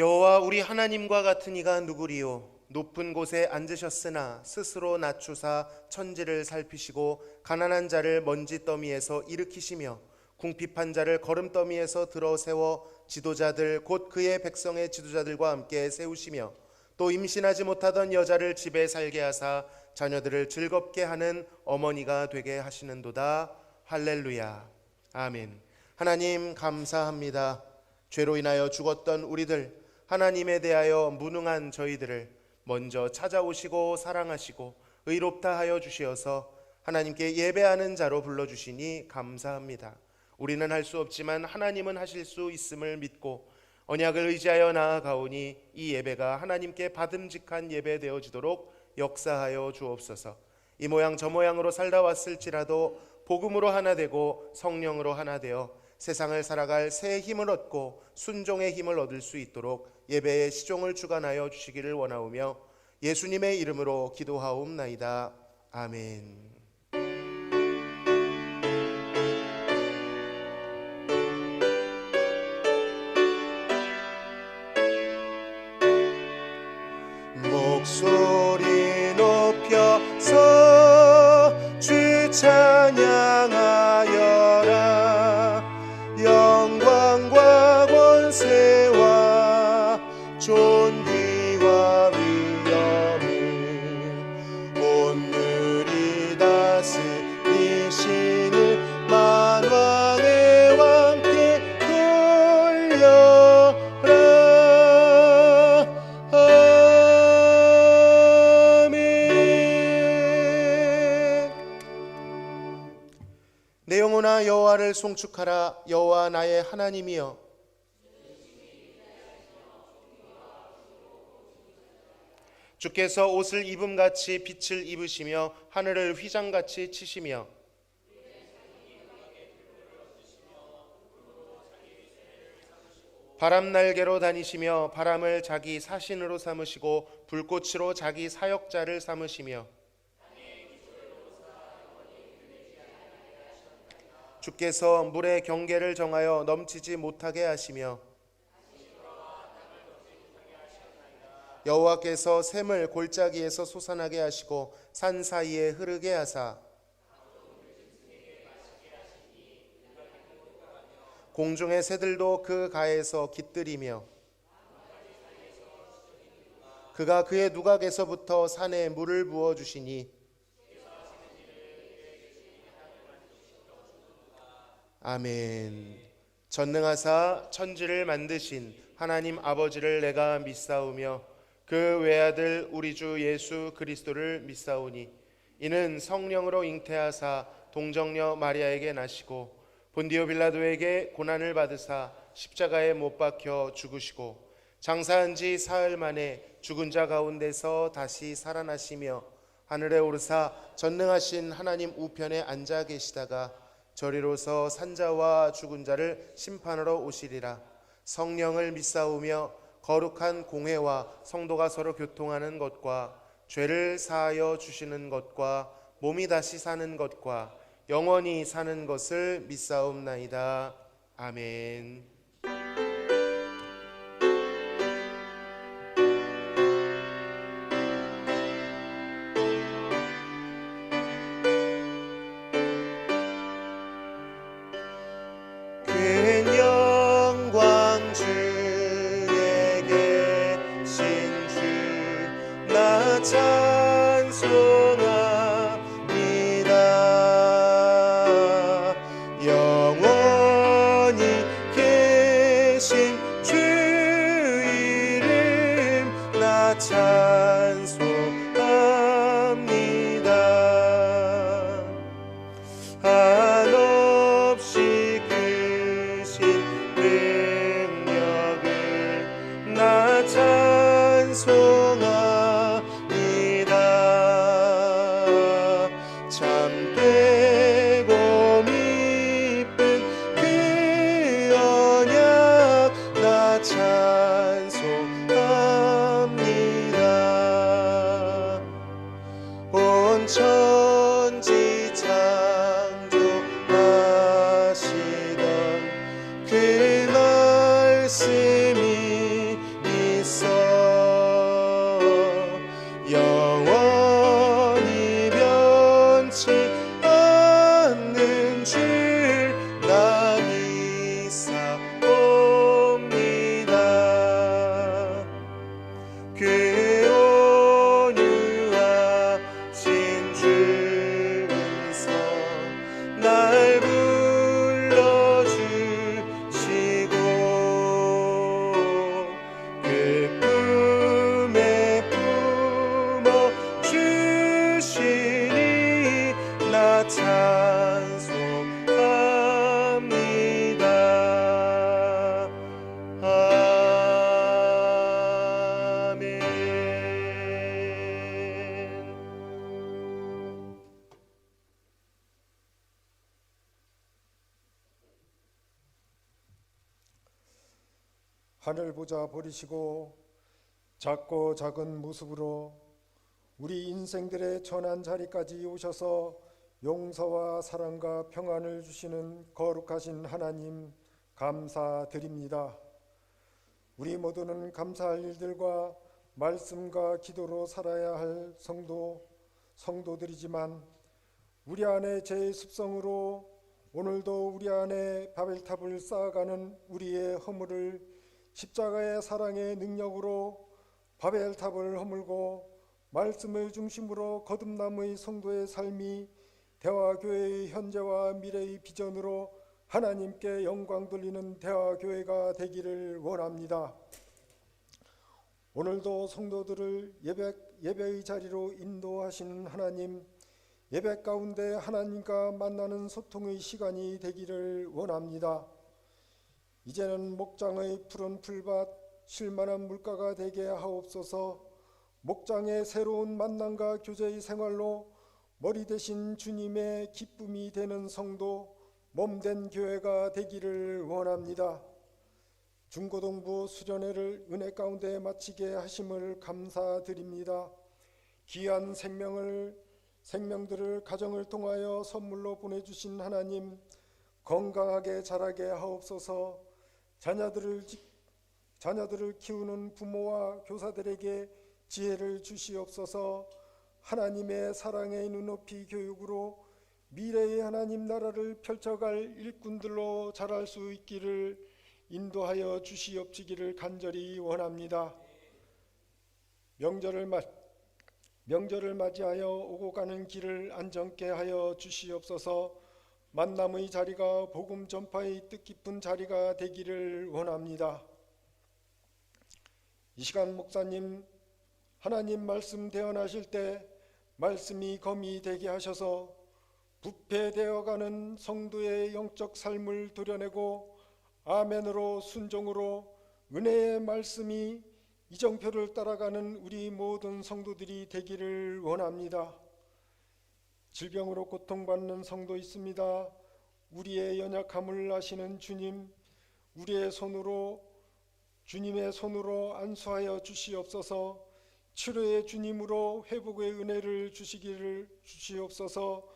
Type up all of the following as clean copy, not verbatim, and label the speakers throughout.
Speaker 1: 여호와 우리 하나님과 같은 이가 누구리요? 높은 곳에 앉으셨으나 스스로 낮추사 천지를 살피시고 가난한 자를 먼지 더미에서 일으키시며 궁핍한 자를 거름더미에서 들어 세워 지도자들 곧 그의 백성의 지도자들과 함께 세우시며 또 임신하지 못하던 여자를 집에 살게 하사 자녀들을 즐겁게 하는 어머니가 되게 하시는도다. 할렐루야. 아멘. 하나님 감사합니다. 죄로 인하여 죽었던 우리들, 하나님에 대하여 무능한 저희들을 먼저 찾아오시고 사랑하시고 의롭다 하여 주시어서 하나님께 예배하는 자로 불러주시니 감사합니다. 우리는 할 수 없지만 하나님은 하실 수 있음을 믿고 언약을 의지하여 나아가오니 이 예배가 하나님께 받음직한 예배 되어지도록 역사하여 주옵소서. 이 모양 저 모양으로 살다 왔을지라도 복음으로 하나 되고 성령으로 하나 되어 세상을 살아갈 새 힘을 얻고 순종의 힘을 얻을 수 있도록 예배의 시종을 주관하여 주시기를 원하오며 예수님의 이름으로 기도하옵나이다. 아멘. 목소리 높여서 주 찬양하여라. 영광과 권세와 존귀와 위엄을 오늘이 다스리시는 만왕의 왕께 돌려라. 내 영혼아 여호와를 송축하라. 여호와 나의 하나님이여 주께서 옷을 입음같이 빛을 입으시며 하늘을 휘장같이 치시며 바람날개로 다니시며 바람을 자기 사신으로 삼으시고 불꽃으로 자기 사역자를 삼으시며 주께서 물의 경계를 정하여 넘치지 못하게 하시며 여호와께서 샘을 골짜기에서 솟아나게 하시고 산 사이에 흐르게 하사 공중의 새들도 그 가에서 깃들이며 그가 그의 누각에서부터 산에 물을 부어주시니 아멘. 전능하사 천지를 만드신 하나님 아버지를 내가 믿사오며 그 외아들 우리 주 예수 그리스도를 믿사오니 이는 성령으로 잉태하사 동정녀 마리아에게 나시고 본디오 빌라도에게 고난을 받으사 십자가에 못 박혀 죽으시고 장사한 지 사흘 만에 죽은 자 가운데서 다시 살아나시며 하늘에 오르사 전능하신 하나님 우편에 앉아 계시다가 저리로서 산자와 죽은 자를 심판하러 오시리라. 성령을 믿사오며 거룩한 공회와 성도가 서로 교통하는 것과 죄를 사하여 주시는 것과 몸이 다시 사는 것과 영원히 사는 것을 믿사옵나이다. 아멘. 찬송합니다. 영원히 계신 주 이름 나 찬송합니다. 한없이 크신 능력을 나 찬송합니다. 참되고 미쁜 그
Speaker 2: 하늘 보자 버리시고 작고 작은 모습으로 우리 인생들의 전한 자리까지 오셔서 용서와 사랑과 평안을 주시는 거룩하신 하나님 감사드립니다. 우리 모두는 감사할 일들과 말씀과 기도로 살아야 할 성도들이지만 우리 안에 제 습성으로 오늘도 우리 안에 바벨탑을 쌓아가는 우리의 허물을 십자가의 사랑의 능력으로 바벨탑을 허물고 말씀을 중심으로 거듭남의 성도의 삶이 대화교회의 현재와 미래의 비전으로 하나님께 영광 돌리는 대화교회가 되기를 원합니다. 오늘도 성도들을 예배의 자리로 인도하시는 하나님, 예배 가운데 하나님과 만나는 소통의 시간이 되기를 원합니다. 이제는 목장의 푸른 풀밭 쉴만한 물가가 되게 하옵소서. 목장의 새로운 만남과 교제의 생활로 머리 대신 주님의 기쁨이 되는 성도, 몸된 교회가 되기를 원합니다. 중고등부 수련회를 은혜 가운데 마치게 하심을 감사드립니다. 귀한 생명들을 가정을 통하여 선물로 보내주신 하나님, 건강하게 자라게 하옵소서. 자녀들을 키우는 부모와 교사들에게 지혜를 주시옵소서. 하나님의 사랑의 눈높이 교육으로 미래의 하나님 나라를 펼쳐갈 일꾼들로 자랄 수 있기를 인도하여 주시옵시기를 간절히 원합니다. 명절을 맞이하여 오고 가는 길을 안전케 하여 주시옵소서. 만남의 자리가 복음 전파의 뜻깊은 자리가 되기를 원합니다. 이 시간 목사님, 하나님 말씀 대언하실 때 말씀이 검이 되게 하셔서 부패되어가는 성도의 영적 삶을 도려내고 아멘으로 순종으로 은혜의 말씀이 이정표를 따라가는 우리 모든 성도들이 되기를 원합니다. 질병으로 고통받는 성도 있습니다. 우리의 연약함을 아시는 주님, 주님의 손으로 안수하여 주시옵소서. 치료의 주님으로 회복의 은혜를 주시옵소서.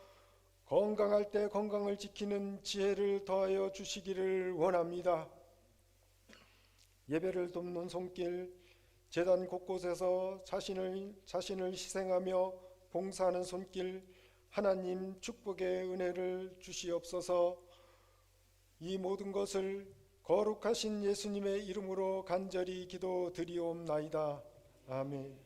Speaker 2: 건강할 때 건강을 지키는 지혜를 더하여 주시기를 원합니다. 예배를 돕는 손길, 제단 곳곳에서 자신을 희생하며 봉사하는 손길, 하나님 축복의 은혜를 주시옵소서. 이 모든 것을 거룩하신 예수님의 이름으로 간절히 기도드리옵나이다. 아멘.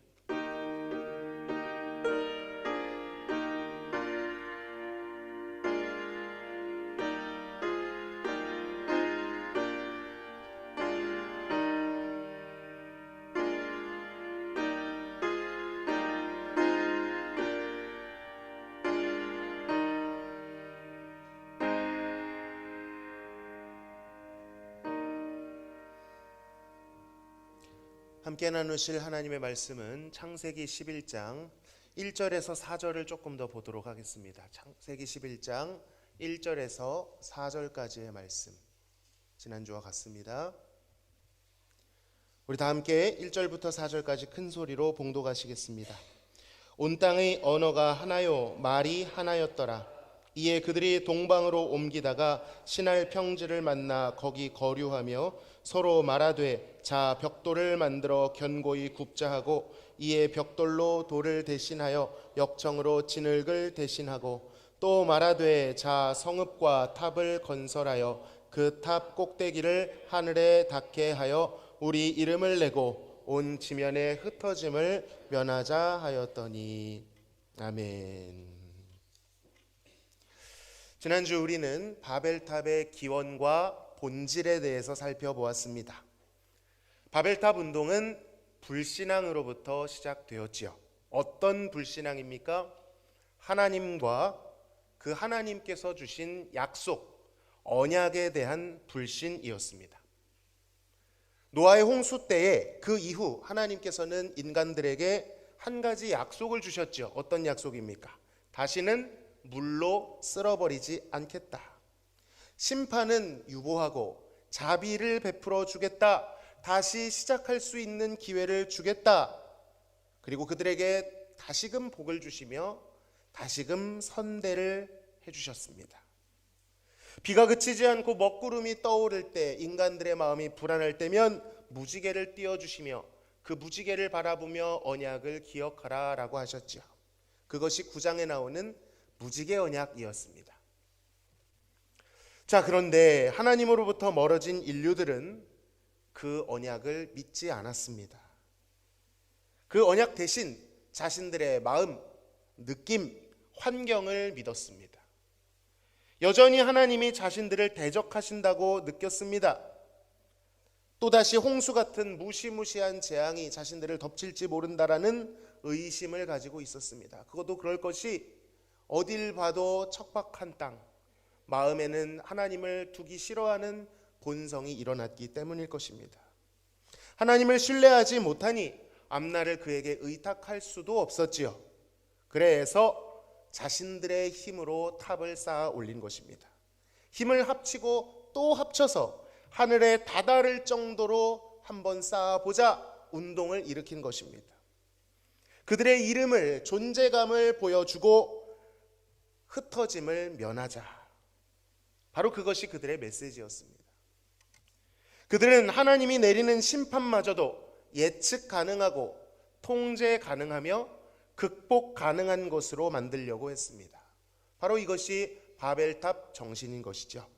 Speaker 1: 함께 나누실 하나님의 말씀은 창세기 11장 1절에서 4절을 조금 더 보도록 하겠습니다. 창세기 11장 1절에서 4절까지의 말씀, 지난주와 같습니다. 우리 다 함께 1절부터 4절까지 큰 소리로 봉독하시겠습니다. 온 땅의 언어가 하나요 말이 하나였더라. 이에 그들이 동방으로 옮기다가 신할 평지를 만나 거기 거류하며 서로 말하되 자 벽돌을 만들어 견고히 굽자 하고 이에 벽돌로 돌을 대신하여 역청으로 진흙을 대신하고 또 말하되 자 성읍과 탑을 건설하여 그 탑 꼭대기를 하늘에 닿게 하여 우리 이름을 내고 온 지면에 흩어짐을 면하자 하였더니. 아멘. 지난주 우리는 바벨탑의 기원과 본질에 대해서 살펴보았습니다. 바벨탑 운동은 불신앙으로부터 시작되었지요. 어떤 불신앙입니까? 하나님과 그 하나님께서 주신 약속, 언약에 대한 불신이었습니다. 노아의 홍수 때에 그 이후 하나님께서는 인간들에게 한 가지 약속을 주셨죠. 어떤 약속입니까? 다시는 물로 쓸어버리지 않겠다. 심판은 유보하고 자비를 베풀어 주겠다. 다시 시작할 수 있는 기회를 주겠다. 그리고 그들에게 다시금 복을 주시며 다시금 선대를 해주셨습니다. 비가 그치지 않고 먹구름이 떠오를 때, 인간들의 마음이 불안할 때면 무지개를 띄워주시며 그 무지개를 바라보며 언약을 기억하라 라고 하셨죠. 그것이 9장에 나오는 무지개 언약이었습니다. 자, 그런데 하나님으로부터 멀어진 인류들은 그 언약을 믿지 않았습니다. 그 언약 대신 자신들의 마음, 느낌, 환경을 믿었습니다. 여전히 하나님이 자신들을 대적하신다고 느꼈습니다. 또다시 홍수 같은 무시무시한 재앙이 자신들을 덮칠지 모른다라는 의심을 가지고 있었습니다. 그것도 그럴 것이 어딜 봐도 척박한 땅, 마음에는 하나님을 두기 싫어하는 본성이 일어났기 때문일 것입니다. 하나님을 신뢰하지 못하니 앞날을 그에게 의탁할 수도 없었지요. 그래서 자신들의 힘으로 탑을 쌓아 올린 것입니다. 힘을 합치고 또 합쳐서 하늘에 다다를 정도로 한번 쌓아보자 운동을 일으킨 것입니다. 그들의 이름을, 존재감을 보여주고 흩어짐을 면하자. 바로 그것이 그들의 메시지였습니다. 그들은 하나님이 내리는 심판마저도 예측 가능하고 통제 가능하며 극복 가능한 것으로 만들려고 했습니다. 바로 이것이 바벨탑 정신인 것이죠.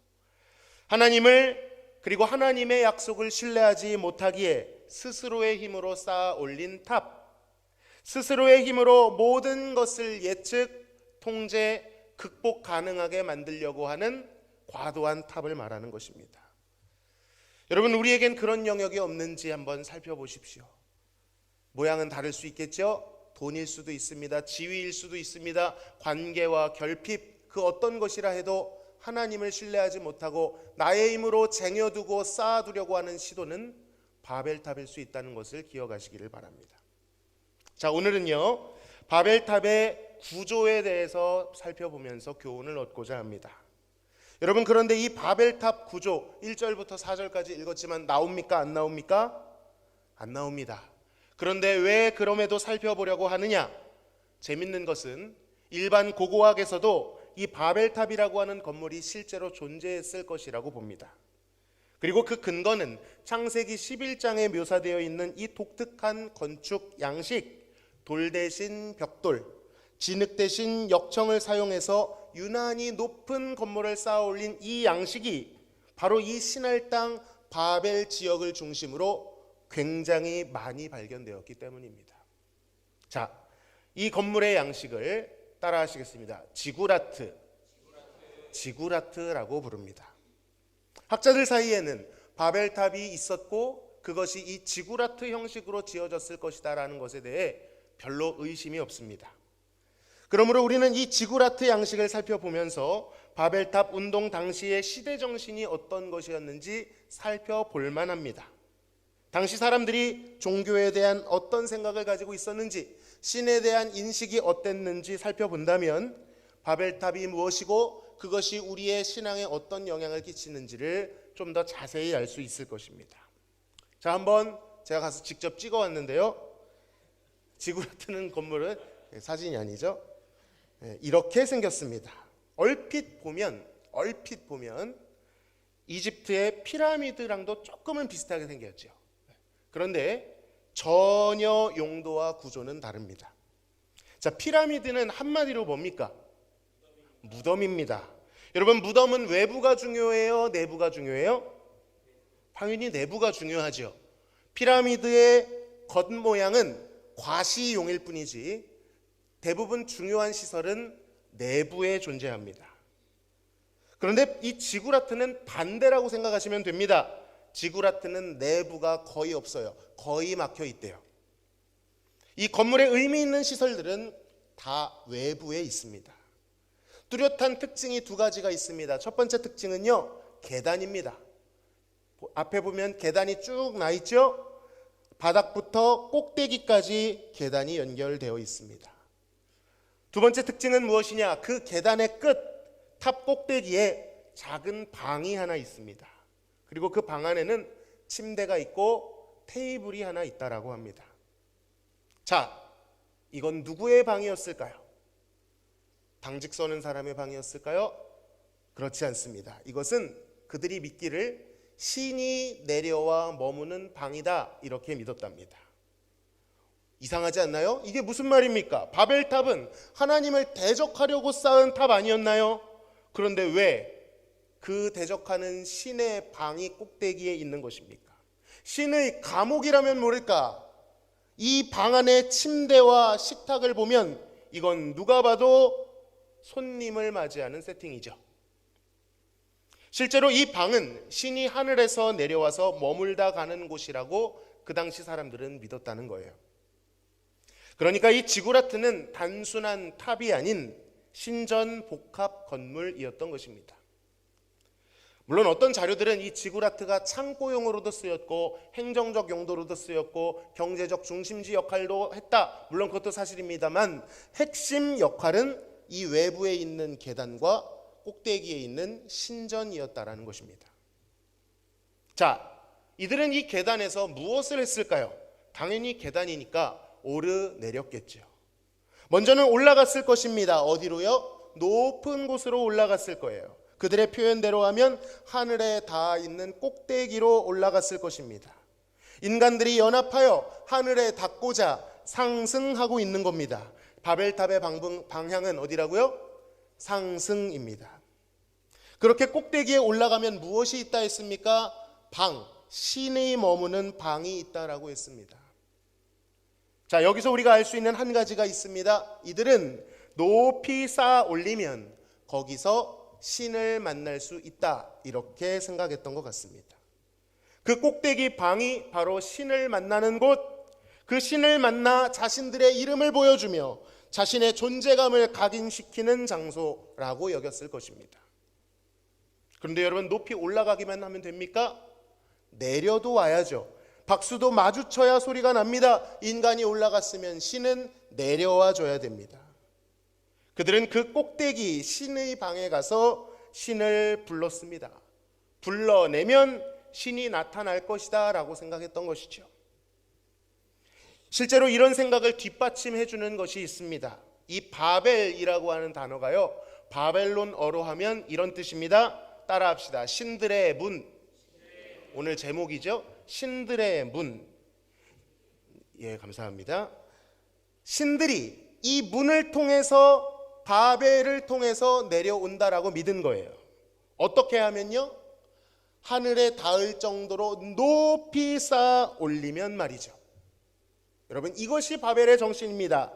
Speaker 1: 하나님을 그리고 하나님의 약속을 신뢰하지 못하기에 스스로의 힘으로 쌓아 올린 탑, 스스로의 힘으로 모든 것을 예측, 통제, 극복 가능하게 만들려고 하는 과도한 탑을 말하는 것입니다. 여러분, 우리에겐 그런 영역이 없는지 한번 살펴보십시오. 모양은 다를 수 있겠죠? 돈일 수도 있습니다. 지위일 수도 있습니다. 관계와 결핍, 그 어떤 것이라 해도 하나님을 신뢰하지 못하고 나의 힘으로 쟁여두고 쌓아두려고 하는 시도는 바벨탑일 수 있다는 것을 기억하시기를 바랍니다. 자, 오늘은요, 바벨탑의 구조에 대해서 살펴보면서 교훈을 얻고자 합니다. 여러분, 그런데 이 바벨탑 구조 1절부터 4절까지 읽었지만 나옵니까? 안 나옵니까? 안 나옵니다. 그런데 왜 그럼에도 살펴보려고 하느냐? 재밌는 것은 일반 고고학에서도 이 바벨탑이라고 하는 건물이 실제로 존재했을 것이라고 봅니다. 그리고 그 근거는 창세기 11장에 묘사되어 있는 이 독특한 건축 양식, 돌 대신 벽돌, 진흙 대신 역청을 사용해서 유난히 높은 건물을 쌓아 올린 이 양식이 바로 이 신할 땅 바벨 지역을 중심으로 굉장히 많이 발견되었기 때문입니다. 자, 이 건물의 양식을 따라 하시겠습니다. 지구라트라고 부릅니다. 학자들 사이에는 바벨탑이 있었고 그것이 이 지구라트 형식으로 지어졌을 것이다라는 것에 대해 별로 의심이 없습니다. 그러므로 우리는 이 지구라트 양식을 살펴보면서 바벨탑 운동 당시의 시대 정신이 어떤 것이었는지 살펴볼 만합니다. 당시 사람들이 종교에 대한 어떤 생각을 가지고 있었는지, 신에 대한 인식이 어땠는지 살펴본다면 바벨탑이 무엇이고 그것이 우리의 신앙에 어떤 영향을 끼치는지를 좀 더 자세히 알 수 있을 것입니다. 자, 한번 제가 가서 직접 찍어왔는데요. 지구라트는 건물은 사진이 아니죠. 이렇게 생겼습니다. 얼핏 보면 이집트의 피라미드랑도 조금은 비슷하게 생겼죠. 그런데 전혀 용도와 구조는 다릅니다. 자, 피라미드는 한마디로 뭡니까? 무덤입니다. 여러분, 무덤은 외부가 중요해요? 내부가 중요해요? 당연히 내부가 중요하죠. 피라미드의 겉모양은 과시용일 뿐이지 대부분 중요한 시설은 내부에 존재합니다. 그런데 이 지구라트는 반대라고 생각하시면 됩니다. 지구라트는 내부가 거의 없어요. 거의 막혀 있대요. 이 건물의 의미 있는 시설들은 다 외부에 있습니다. 뚜렷한 특징이 두 가지가 있습니다. 첫 번째 특징은요, 계단입니다. 앞에 보면 계단이 쭉 나 있죠? 바닥부터 꼭대기까지 계단이 연결되어 있습니다. 두 번째 특징은 무엇이냐? 그 계단의 끝, 탑 꼭대기에 작은 방이 하나 있습니다. 그리고 그 방 안에는 침대가 있고 테이블이 하나 있다라고 합니다. 자, 이건 누구의 방이었을까요? 당직 서는 사람의 방이었을까요? 그렇지 않습니다. 이것은 그들이 믿기를 신이 내려와 머무는 방이다 이렇게 믿었답니다. 이상하지 않나요? 이게 무슨 말입니까? 바벨탑은 하나님을 대적하려고 쌓은 탑 아니었나요? 그런데 왜 그 대적하는 신의 방이 꼭대기에 있는 것입니까? 신의 감옥이라면 모를까? 이 방 안에 침대와 식탁을 보면 이건 누가 봐도 손님을 맞이하는 세팅이죠. 실제로 이 방은 신이 하늘에서 내려와서 머물다 가는 곳이라고 그 당시 사람들은 믿었다는 거예요. 그러니까 이 지구라트는 단순한 탑이 아닌 신전 복합 건물이었던 것입니다. 물론 어떤 자료들은 이 지구라트가 창고용으로도 쓰였고 행정적 용도로도 쓰였고 경제적 중심지 역할도 했다. 물론 그것도 사실입니다만 핵심 역할은 이 외부에 있는 계단과 꼭대기에 있는 신전이었다라는 것입니다. 자, 이들은 이 계단에서 무엇을 했을까요? 당연히 계단이니까 오르내렸겠죠. 먼저는 올라갔을 것입니다. 어디로요? 높은 곳으로 올라갔을 거예요. 그들의 표현대로 하면 하늘에 닿아 있는 꼭대기로 올라갔을 것입니다. 인간들이 연합하여 하늘에 닿고자 상승하고 있는 겁니다. 바벨탑의 방향은 어디라고요? 상승입니다. 그렇게 꼭대기에 올라가면 무엇이 있다 했습니까? 방, 신이 머무는 방이 있다라고 했습니다. 자, 여기서 우리가 알 수 있는 한 가지가 있습니다. 이들은 높이 쌓아 올리면 거기서 신을 만날 수 있다 이렇게 생각했던 것 같습니다. 그 꼭대기 방이 바로 신을 만나는 곳, 그 신을 만나 자신들의 이름을 보여주며 자신의 존재감을 각인시키는 장소라고 여겼을 것입니다. 그런데 여러분, 높이 올라가기만 하면 됩니까? 내려도 와야죠. 박수도 마주쳐야 소리가 납니다. 인간이 올라갔으면 신은 내려와 줘야 됩니다. 그들은 그 꼭대기 신의 방에 가서 신을 불렀습니다. 불러내면 신이 나타날 것이다 라고 생각했던 것이죠. 실제로 이런 생각을 뒷받침해 주는 것이 있습니다. 이 바벨이라고 하는 단어가요, 바벨론어로 하면 이런 뜻입니다. 따라합시다. 신들의 문. 오늘 제목이죠. 신들의 문. 예, 감사합니다. 신들이 이 문을 통해서 바벨을 통해서 내려온다라고 믿은 거예요. 어떻게 하면요? 하늘에 닿을 정도로 높이 쌓아 올리면 말이죠. 여러분, 이것이 바벨의 정신입니다.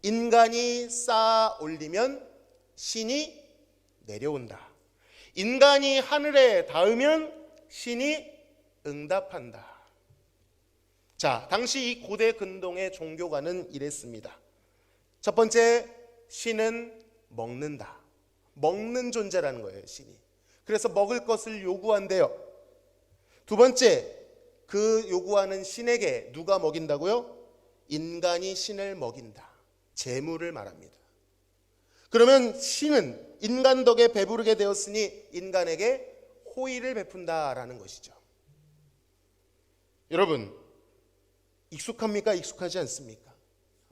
Speaker 1: 인간이 쌓아 올리면 신이 내려온다. 인간이 하늘에 닿으면 신이 응답한다. 자, 당시 이 고대 근동의 종교가는 이랬습니다. 첫 번째, 신은 먹는다. 먹는 존재라는 거예요, 신이. 그래서 먹을 것을 요구한대요. 두 번째, 그 요구하는 신에게 누가 먹인다고요? 인간이 신을 먹인다. 재물을 말합니다. 그러면 신은 인간 덕에 배부르게 되었으니 인간에게 호의를 베푼다라는 것이죠. 여러분, 익숙합니까? 익숙하지 않습니까?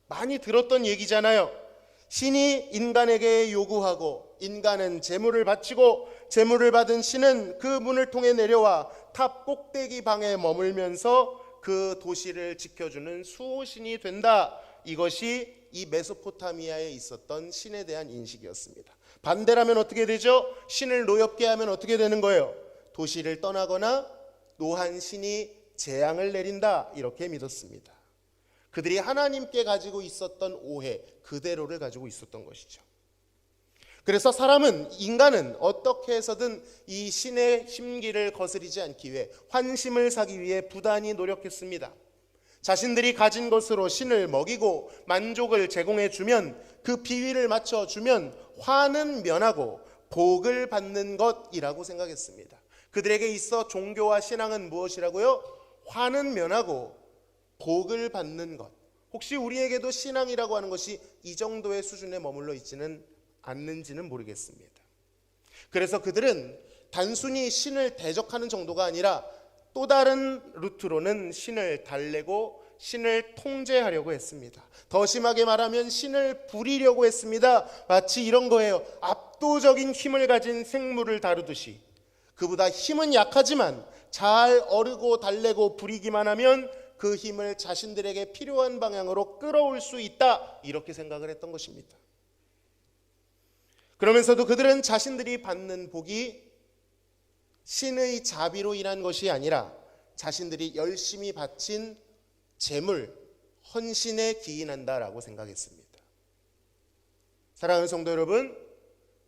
Speaker 1: 많이 들었던 얘기잖아요. 신이 인간에게 요구하고 인간은 재물을 바치고 재물을 받은 신은 그 문을 통해 내려와 탑 꼭대기 방에 머물면서 그 도시를 지켜주는 수호신이 된다. 이것이 이 메소포타미아에 있었던 신에 대한 인식이었습니다. 반대라면 어떻게 되죠? 신을 노엽게 하면 어떻게 되는 거예요? 도시를 떠나거나 노한 신이 재앙을 내린다 이렇게 믿었습니다. 그들이 하나님께 가지고 있었던 오해 그대로를 가지고 있었던 것이죠. 그래서 인간은 어떻게 해서든 이 신의 심기를 거스르지 않기 위해, 환심을 사기 위해 부단히 노력했습니다. 자신들이 가진 것으로 신을 먹이고 만족을 제공해 주면, 그 비위를 맞춰 주면 화는 면하고 복을 받는 것이라고 생각했습니다. 그들에게 있어 종교와 신앙은 무엇이라고요? 화는 면하고 복을 받는 것. 혹시 우리에게도 신앙이라고 하는 것이 이 정도의 수준에 머물러 있지는 않는지는 모르겠습니다. 그래서 그들은 단순히 신을 대적하는 정도가 아니라 또 다른 루트로는 신을 달래고 신을 통제하려고 했습니다. 더 심하게 말하면 신을 부리려고 했습니다. 마치 이런 거예요. 압도적인 힘을 가진 생물을 다루듯이 그보다 힘은 약하지만 잘 어르고 달래고 부리기만 하면 그 힘을 자신들에게 필요한 방향으로 끌어올 수 있다, 이렇게 생각을 했던 것입니다. 그러면서도 그들은 자신들이 받는 복이 신의 자비로 인한 것이 아니라 자신들이 열심히 바친 재물, 헌신에 기인한다라고 생각했습니다. 사랑하는 성도 여러분,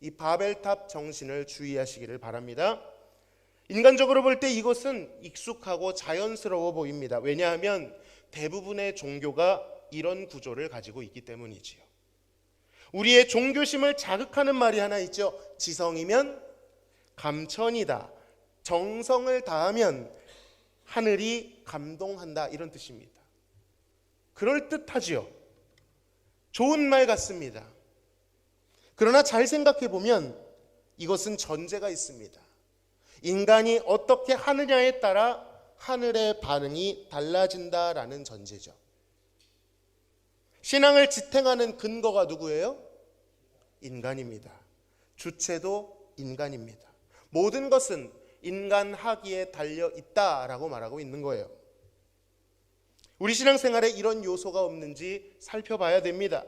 Speaker 1: 이 바벨탑 정신을 주의하시기를 바랍니다. 인간적으로 볼 때 이것은 익숙하고 자연스러워 보입니다. 왜냐하면 대부분의 종교가 이런 구조를 가지고 있기 때문이지요. 우리의 종교심을 자극하는 말이 하나 있죠. 지성이면 감천이다. 정성을 다하면 하늘이 감동한다, 이런 뜻입니다. 그럴듯하지요. 좋은 말 같습니다. 그러나 잘 생각해 보면 이것은 전제가 있습니다. 인간이 어떻게 하느냐에 따라 하늘의 반응이 달라진다라는 전제죠. 신앙을 지탱하는 근거가 누구예요? 인간입니다. 주체도 인간입니다. 모든 것은 인간 하기에 달려 있다라고 말하고 있는 거예요. 우리 신앙생활에 이런 요소가 없는지 살펴봐야 됩니다.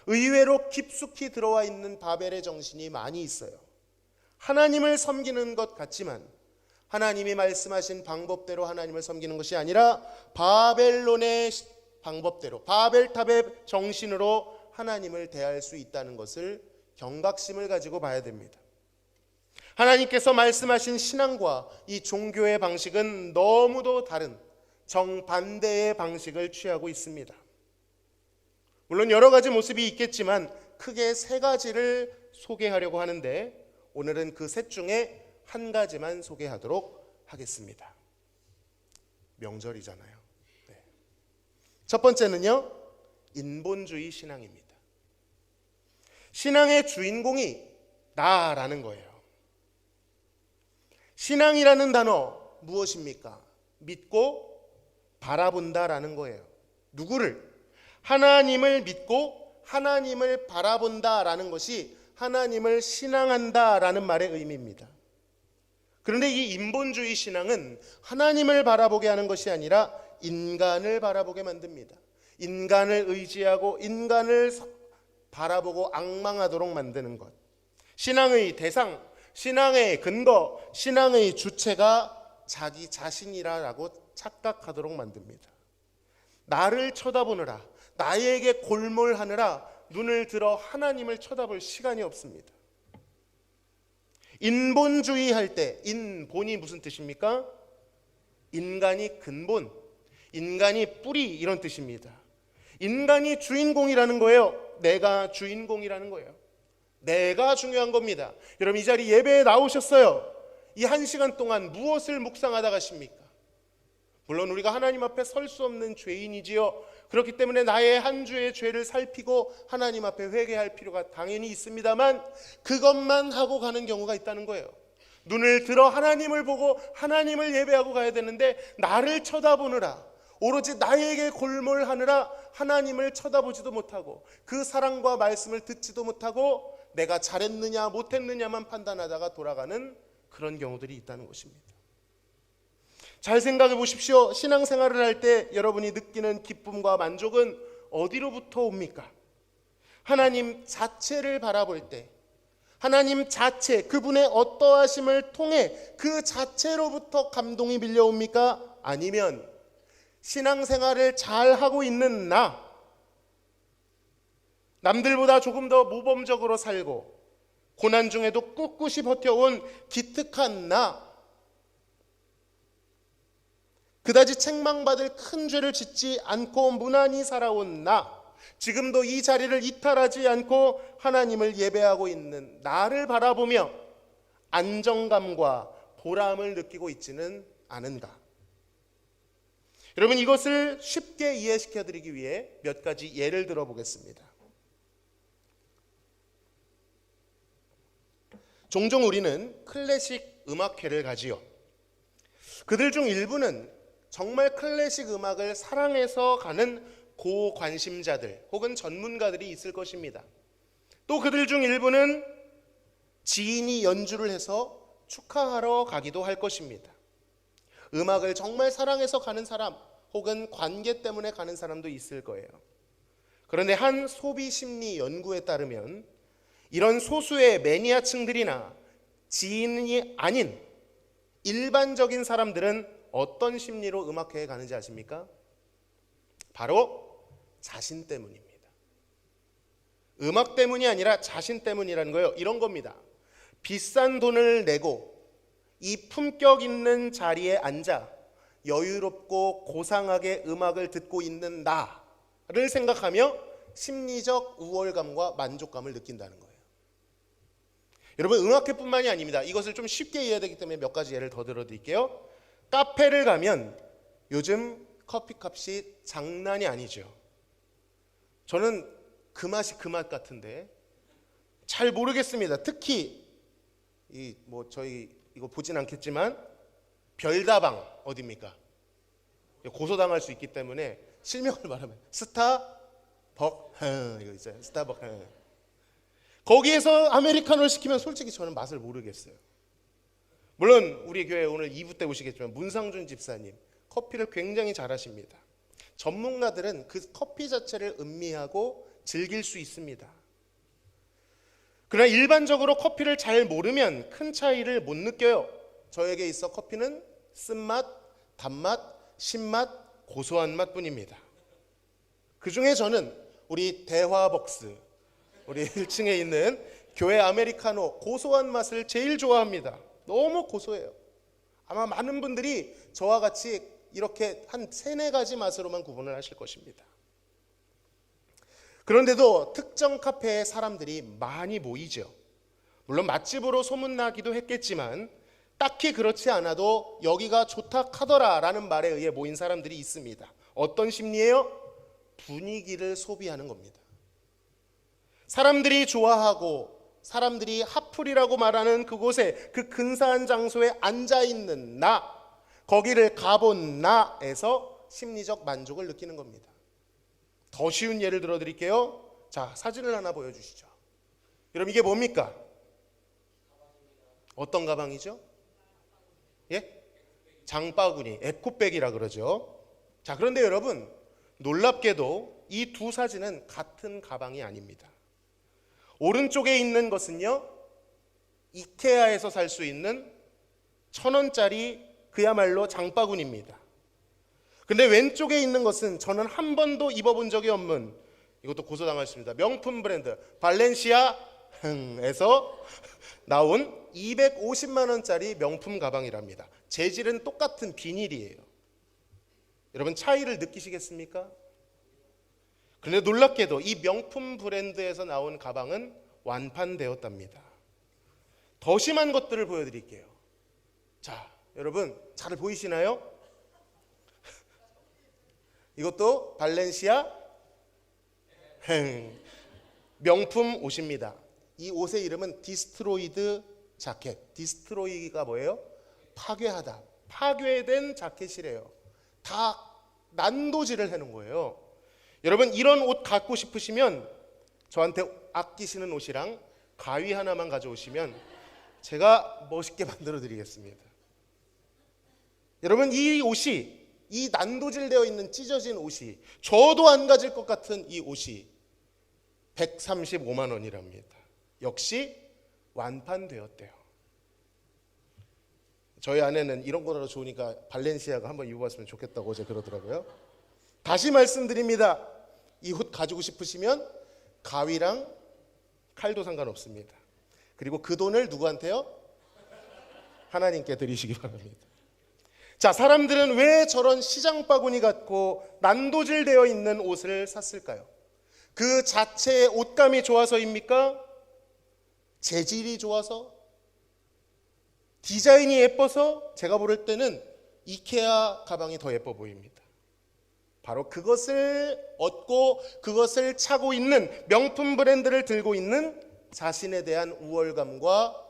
Speaker 1: 의외로 깊숙이 들어와 있는 바벨의 정신이 많이 있어요. 하나님을 섬기는 것 같지만 하나님이 말씀하신 방법대로 하나님을 섬기는 것이 아니라 바벨론의 방법대로, 바벨탑의 정신으로 하나님을 대할 수 있다는 것을 경각심을 가지고 봐야 됩니다. 하나님께서 말씀하신 신앙과 이 종교의 방식은 너무도 다른 정반대의 방식을 취하고 있습니다. 물론 여러 가지 모습이 있겠지만 크게 세 가지를 소개하려고 하는데 오늘은 그 셋 중에 한 가지만 소개하도록 하겠습니다. 명절이잖아요. 네. 첫 번째는요, 인본주의 신앙입니다. 신앙의 주인공이 나라는 거예요. 신앙이라는 단어 무엇입니까? 믿고 바라본다라는 거예요. 누구를? 하나님을 믿고 하나님을 바라본다라는 것이 하나님을 신앙한다라는 말의 의미입니다. 그런데 이 인본주의 신앙은 하나님을 바라보게 하는 것이 아니라 인간을 바라보게 만듭니다. 인간을 의지하고 인간을 바라보고 앙망하도록 만드는 것. 신앙의 대상, 신앙의 근거, 신앙의 주체가 자기 자신이라고 착각하도록 만듭니다. 나를 쳐다보느라, 나에게 골몰하느라 눈을 들어 하나님을 쳐다볼 시간이 없습니다. 인본주의 할 때, 인본이 무슨 뜻입니까? 인간이 근본, 인간이 뿌리, 이런 뜻입니다. 인간이 주인공이라는 거예요. 내가 주인공이라는 거예요. 내가 중요한 겁니다. 여러분, 이 자리 예배에 나오셨어요. 이 1시간 동안 무엇을 묵상하다 가십니까? 물론 우리가 하나님 앞에 설 수 없는 죄인이지요. 그렇기 때문에 나의 한 주의 죄를 살피고 하나님 앞에 회개할 필요가 당연히 있습니다만 그것만 하고 가는 경우가 있다는 거예요. 눈을 들어 하나님을 보고 하나님을 예배하고 가야 되는데 나를 쳐다보느라, 오로지 나에게 골몰하느라 하나님을 쳐다보지도 못하고 그 사랑과 말씀을 듣지도 못하고 내가 잘했느냐 못했느냐만 판단하다가 돌아가는 그런 경우들이 있다는 것입니다. 잘 생각해 보십시오. 신앙생활을 할 때 여러분이 느끼는 기쁨과 만족은 어디로부터 옵니까? 하나님 자체를 바라볼 때, 하나님 자체, 그분의 어떠하심을 통해 그 자체로부터 감동이 밀려옵니까? 아니면 신앙생활을 잘하고 있는 남들보다 조금 더 모범적으로 살고 고난 중에도 꿋꿋이 버텨온 기특한 그다지 책망받을 큰 죄를 짓지 않고 무난히 살아온 지금도 이 자리를 이탈하지 않고 하나님을 예배하고 있는 나를 바라보며 안정감과 보람을 느끼고 있지는 않은가? 여러분, 이것을 쉽게 이해시켜 드리기 위해 몇 가지 예를 들어 보겠습니다. 종종 우리는 클래식 음악회를 가지요. 그들 중 일부는 정말 클래식 음악을 사랑해서 가는 고관심자들 혹은 전문가들이 있을 것입니다. 또 그들 중 일부는 지인이 연주를 해서 축하하러 가기도 할 것입니다. 음악을 정말 사랑해서 가는 사람 혹은 관계 때문에 가는 사람도 있을 거예요. 그런데 한 소비심리 연구에 따르면 이런 소수의 매니아층들이나 지인이 아닌 일반적인 사람들은 어떤 심리로 음악회에 가는지 아십니까? 바로 자신 때문입니다. 음악 때문이 아니라 자신 때문이라는 거예요. 이런 겁니다. 비싼 돈을 내고 이 품격 있는 자리에 앉아 여유롭고 고상하게 음악을 듣고 있는 나를 생각하며 심리적 우월감과 만족감을 느낀다는 거예요. 여러분, 음악회뿐만이 아닙니다. 이것을 좀 쉽게 이해해야 되기 때문에 몇 가지 예를 더 들어드릴게요. 카페를 가면 요즘 커피값이 장난이 아니죠. 저는 그 맛이 그 맛 같은데 잘 모르겠습니다. 특히 저희 이거 보진 않겠지만 별다방 어디입니까? 고소당할 수 있기 때문에 실명을 말하면 스타벅 이거 있어요. 스타벅 거기에서 아메리카노를 시키면 솔직히 저는 맛을 모르겠어요. 물론 우리 교회 오늘 2부 때 오시겠지만 문상준 집사님 커피를 굉장히 잘하십니다. 전문가들은 그 커피 자체를 음미하고 즐길 수 있습니다. 그러나 일반적으로 커피를 잘 모르면 큰 차이를 못 느껴요. 저에게 있어 커피는 쓴맛, 단맛, 신맛, 고소한 맛뿐입니다. 그중에 저는 우리 대화벅스, 우리 1층에 있는 교회 아메리카노 고소한 맛을 제일 좋아합니다. 너무 고소해요. 아마 많은 분들이 저와 같이 이렇게 한 3-4가지 맛으로만 구분을 하실 것입니다. 그런데도 특정 카페에 사람들이 많이 모이죠. 물론 맛집으로 소문나기도 했겠지만 딱히 그렇지 않아도 여기가 좋다 카더라라는 말에 의해 모인 사람들이 있습니다. 어떤 심리예요? 분위기를 소비하는 겁니다. 사람들이 좋아하고 사람들이 핫플이라고 말하는 그곳에 그 근사한 장소에 앉아있는 나, 거기를 가본 나에서 심리적 만족을 느끼는 겁니다. 더 쉬운 예를 들어 드릴게요. 자, 사진을 하나 보여주시죠. 여러분, 이게 뭡니까? 어떤 가방이죠? 예? 장바구니, 에코백이라 그러죠. 자, 그런데 여러분, 놀랍게도 이 두 사진은 같은 가방이 아닙니다. 오른쪽에 있는 것은요, 이케아에서 살 수 있는 1,000원짜리 그야말로 장바구니입니다. 근데 왼쪽에 있는 것은 저는 한 번도 입어본 적이 없는, 이것도 고소당했습니다, 명품 브랜드 발렌시아에서 나온 250만 원짜리 명품 가방이랍니다. 재질은 똑같은 비닐이에요. 여러분, 차이를 느끼시겠습니까? 그런데 놀랍게도 이 명품 브랜드에서 나온 가방은 완판되었답니다. 더 심한 것들을 보여드릴게요. 자, 여러분 잘 보이시나요? 이것도 발렌시아 명품 옷입니다. 이 옷의 이름은 디스트로이드 자켓. 디스트로이가 뭐예요? 파괴하다, 파괴된 자켓이래요. 다 난도질을 해놓은 거예요. 여러분, 이런 옷 갖고 싶으시면 저한테 아끼시는 옷이랑 가위 하나만 가져오시면 제가 멋있게 만들어 드리겠습니다. 여러분, 이 옷이, 이 난도질되어 있는 찢어진 옷이, 저도 안 가질 것 같은 이 옷이 135만 원이랍니다. 역시 완판되었대요. 저희 아내는 이런 거라도 좋으니까 발렌시아가 한번 입어봤으면 좋겠다고 어제 그러더라고요. 다시 말씀드립니다. 이 옷 가지고 싶으시면 가위랑 칼도 상관없습니다. 그리고 그 돈을 누구한테요? 하나님께 드리시기 바랍니다. 자, 사람들은 왜 저런 시장 바구니 같고 난도질되어 있는 옷을 샀을까요? 그 자체의 옷감이 좋아서입니까? 재질이 좋아서? 디자인이 예뻐서? 제가 볼 때는 이케아 가방이 더 예뻐 보입니다. 바로 그것을 얻고 그것을 차고 있는, 명품 브랜드를 들고 있는 자신에 대한 우월감과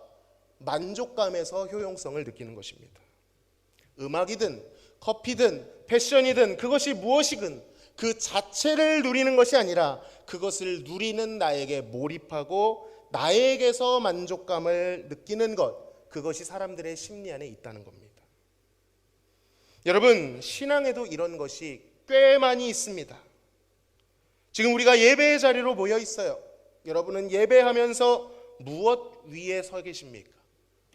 Speaker 1: 만족감에서 효용성을 느끼는 것입니다. 음악이든 커피든 패션이든 그것이 무엇이든 그 자체를 누리는 것이 아니라 그것을 누리는 나에게 몰입하고 나에게서 만족감을 느끼는 것, 그것이 사람들의 심리 안에 있다는 겁니다. 여러분, 신앙에도 이런 것이 꽤 많이 있습니다. 지금 우리가 예배의 자리로 모여 있어요. 여러분은 예배하면서 무엇 위에 서 계십니까?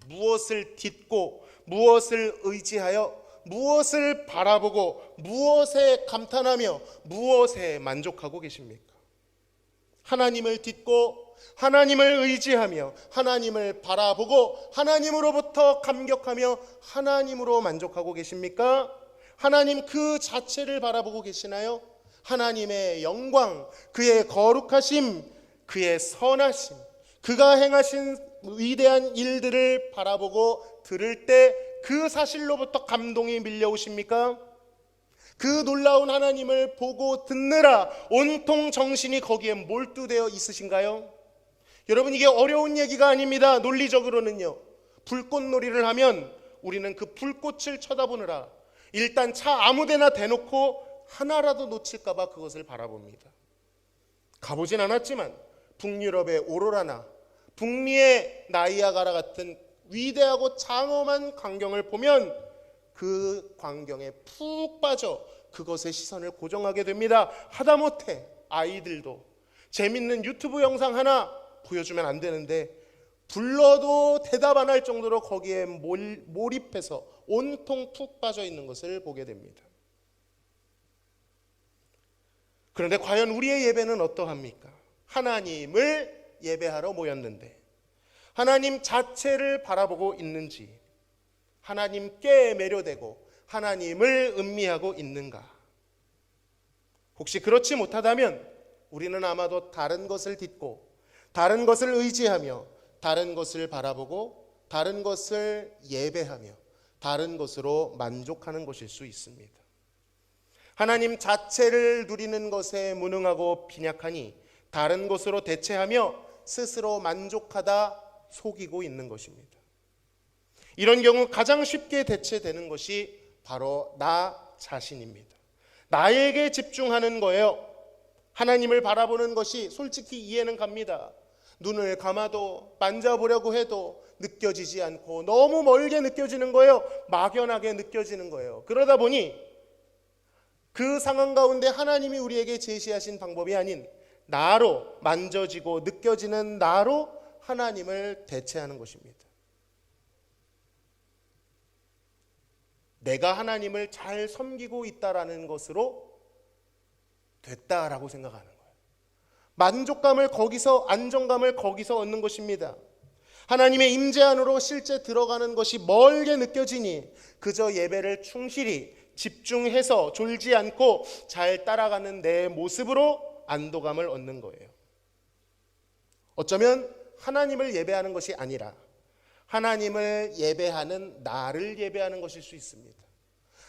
Speaker 1: 무엇을 딛고, 무엇을 의지하여, 무엇을 바라보고, 무엇에 감탄하며, 무엇에 만족하고 계십니까? 하나님을 딛고, 하나님을 의지하며, 하나님을 바라보고, 하나님으로부터 감격하며, 하나님으로 만족하고 계십니까? 하나님 그 자체를 바라보고 계시나요? 하나님의 영광, 그의 거룩하심, 그의 선하심, 그가 행하신 위대한 일들을 바라보고 들을 때 그 사실로부터 감동이 밀려오십니까? 그 놀라운 하나님을 보고 듣느라 온통 정신이 거기에 몰두되어 있으신가요? 여러분, 이게 어려운 얘기가 아닙니다. 논리적으로는요. 불꽃놀이를 하면 우리는 그 불꽃을 쳐다보느라 일단 차 아무데나 대놓고 하나라도 놓칠까 봐 그것을 바라봅니다. 가보진 않았지만 북유럽의 오로라나 북미의 나이아가라 같은 위대하고 장엄한 광경을 보면 그 광경에 푹 빠져 그것의 시선을 고정하게 됩니다. 하다못해 아이들도 재밌는 유튜브 영상 하나 보여주면 안 되는데 불러도 대답 안 할 정도로 거기에 몰입해서 온통 푹 빠져 있는 것을 보게 됩니다. 그런데 과연 우리의 예배는 어떠합니까? 하나님을 예배하러 모였는데 하나님 자체를 바라보고 있는지, 하나님께 매료되고 하나님을 음미하고 있는가? 혹시 그렇지 못하다면 우리는 아마도 다른 것을 딛고 다른 것을 의지하며 다른 것을 바라보고 다른 것을 예배하며 다른 것으로 만족하는 것일 수 있습니다. 하나님 자체를 누리는 것에 무능하고 빈약하니 다른 것으로 대체하며 스스로 만족하다 속이고 있는 것입니다. 이런 경우 가장 쉽게 대체되는 것이 바로 나 자신입니다. 나에게 집중하는 거예요. 하나님을 바라보는 것이 솔직히 이해는 갑니다. 눈을 감아도 만져보려고 해도 느껴지지 않고 너무 멀게 느껴지는 거예요. 막연하게 느껴지는 거예요. 그러다 보니 그 상황 가운데 하나님이 우리에게 제시하신 방법이 아닌 나로 만져지고 느껴지는 나로 하나님을 대체하는 것입니다. 내가 하나님을 잘 섬기고 있다라는 것으로 됐다라고 생각하는 거예요. 만족감을 거기서, 안정감을 거기서 얻는 것입니다. 하나님의 임재 안으로 실제 들어가는 것이 멀게 느껴지니 그저 예배를 충실히 집중해서 졸지 않고 잘 따라가는 내 모습으로 안도감을 얻는 거예요. 어쩌면 하나님을 예배하는 것이 아니라 하나님을 예배하는 나를 예배하는 것일 수 있습니다.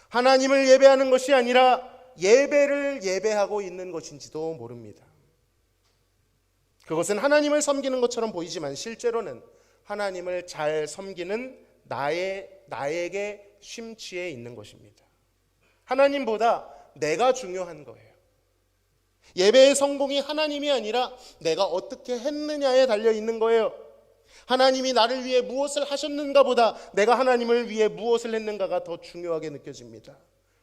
Speaker 1: 하나님을 예배하는 것이 아니라 예배를 예배하고 있는 것인지도 모릅니다. 그것은 하나님을 섬기는 것처럼 보이지만 실제로는 하나님을 잘 섬기는 나에게 심취해 있는 것입니다. 하나님보다 내가 중요한 거예요. 예배의 성공이 하나님이 아니라 내가 어떻게 했느냐에 달려 있는 거예요. 하나님이 나를 위해 무엇을 하셨는가 보다 내가 하나님을 위해 무엇을 했는가가 더 중요하게 느껴집니다.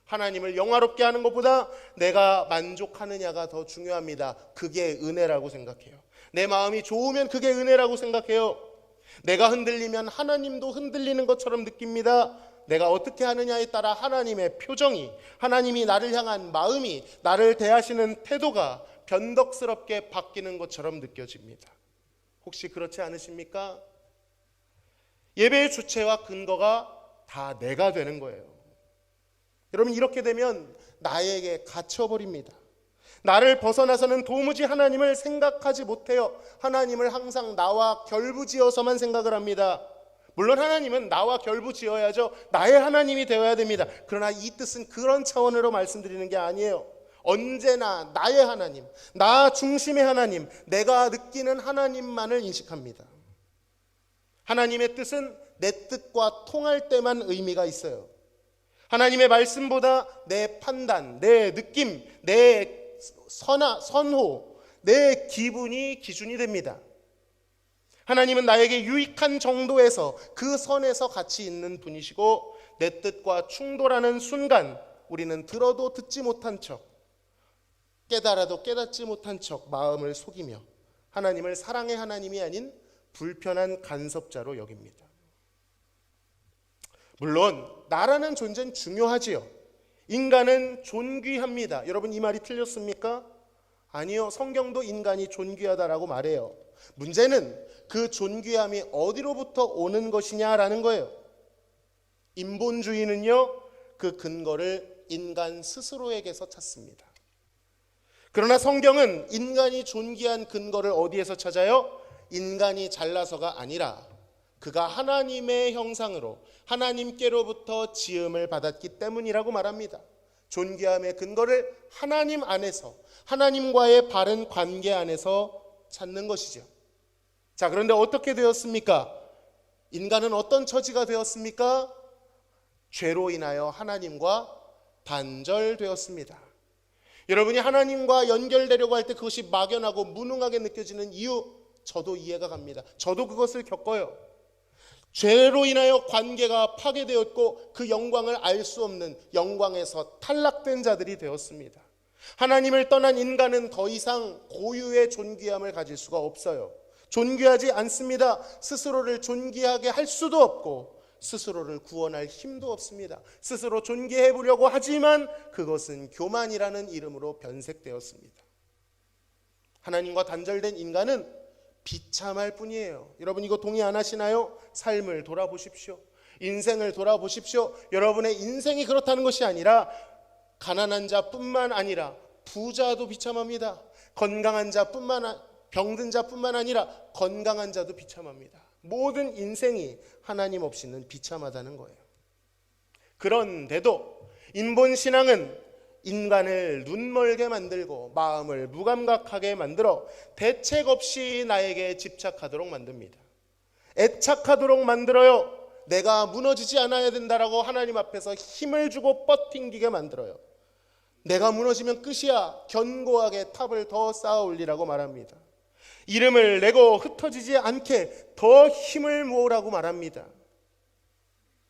Speaker 1: 하나님을 영화롭게 하는 것보다 내가 만족하느냐가 더 중요합니다. 그게 은혜라고 생각해요. 내 마음이 좋으면 그게 은혜라고 생각해요. 내가 흔들리면 하나님도 흔들리는 것처럼 느낍니다. 내가 어떻게 하느냐에 따라 하나님의 표정이, 하나님이 나를 향한 마음이, 나를 대하시는 태도가 변덕스럽게 바뀌는 것처럼 느껴집니다. 혹시 그렇지 않으십니까? 예배의 주체와 근거가 다 내가 되는 거예요. 여러분, 이렇게 되면 나에게 갇혀버립니다. 나를 벗어나서는 도무지 하나님을 생각하지 못해요. 하나님을 항상 나와 결부지어서만 생각을 합니다. 물론 하나님은 나와 결부지어야죠. 나의 하나님이 되어야 됩니다. 그러나 이 뜻은 그런 차원으로 말씀드리는 게 아니에요. 언제나 나의 하나님, 나 중심의 하나님, 내가 느끼는 하나님만을 인식합니다. 하나님의 뜻은 내 뜻과 통할 때만 의미가 있어요. 하나님의 말씀보다 내 판단, 내 느낌, 내 선호, 내 기분이 기준이 됩니다. 하나님은 나에게 유익한 정도에서 그 선에서 같이 있는 분이시고 내 뜻과 충돌하는 순간 우리는 들어도 듣지 못한 척, 깨달아도 깨닫지 못한 척 마음을 속이며 하나님을 사랑의 하나님이 아닌 불편한 간섭자로 여깁니다. 물론 나라는 존재는 중요하지요. 인간은 존귀합니다. 여러분, 이 말이 틀렸습니까? 아니요. 성경도 인간이 존귀하다라고 말해요. 문제는 그 존귀함이 어디로부터 오는 것이냐라는 거예요. 인본주의는요, 그 근거를 인간 스스로에게서 찾습니다. 그러나 성경은 인간이 존귀한 근거를 어디에서 찾아요? 인간이 잘나서가 아니라 그가 하나님의 형상으로 하나님께로부터 지음을 받았기 때문이라고 말합니다. 존귀함의 근거를 하나님 안에서, 하나님과의 바른 관계 안에서 찾는 것이죠. 자, 그런데 어떻게 되었습니까? 인간은 어떤 처지가 되었습니까? 죄로 인하여 하나님과 단절되었습니다. 여러분이 하나님과 연결되려고 할 때 그것이 막연하고 무능하게 느껴지는 이유, 저도 이해가 갑니다. 저도 그것을 겪어요. 죄로 인하여 관계가 파괴되었고 그 영광을 알 수 없는 영광에서 탈락된 자들이 되었습니다. 하나님을 떠난 인간은 더 이상 고유의 존귀함을 가질 수가 없어요. 존귀하지 않습니다. 스스로를 존귀하게 할 수도 없고 스스로를 구원할 힘도 없습니다. 스스로 존귀해 보려고 하지만 그것은 교만이라는 이름으로 변색되었습니다. 하나님과 단절된 인간은 비참할 뿐이에요. 여러분, 이거 동의 안 하시나요? 삶을 돌아보십시오. 인생을 돌아보십시오. 여러분의 인생이 그렇다는 것이 아니라 가난한 자뿐만 아니라 부자도 비참합니다. 병든 자뿐만 아니라 건강한 자도 비참합니다. 모든 인생이 하나님 없이는 비참하다는 거예요. 그런데도 인본신앙은 인간을 눈멀게 만들고 마음을 무감각하게 만들어 대책 없이 나에게 집착하도록 만듭니다. 애착하도록 만들어요. 내가 무너지지 않아야 된다라고 하나님 앞에서 힘을 주고 버팅기게 만들어요. 내가 무너지면 끝이야. 견고하게 탑을 더 쌓아 올리라고 말합니다. 이름을 내고 흩어지지 않게 더 힘을 모으라고 말합니다.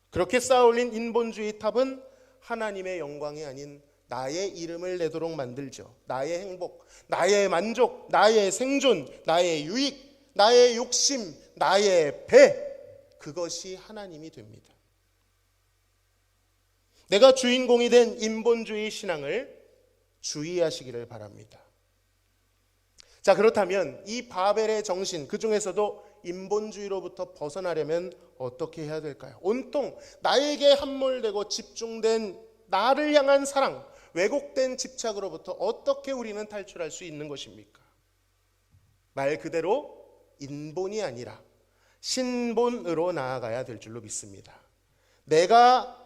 Speaker 1: 그렇게 쌓아 올린 인본주의 탑은 하나님의 영광이 아닌 나의 이름을 내도록 만들죠. 나의 행복, 나의 만족, 나의 생존, 나의 유익, 나의 욕심, 나의 배, 그것이 하나님이 됩니다. 내가 주인공이 된 인본주의 신앙을 주의하시기를 바랍니다. 자, 그렇다면 이 바벨의 정신, 그 중에서도 인본주의로부터 벗어나려면 어떻게 해야 될까요? 온통 나에게 함몰되고 집중된 나를 향한 사랑, 왜곡된 집착으로부터 어떻게 우리는 탈출할 수 있는 것입니까? 말 그대로 인본이 아니라 신본으로 나아가야 될 줄로 믿습니다. 내가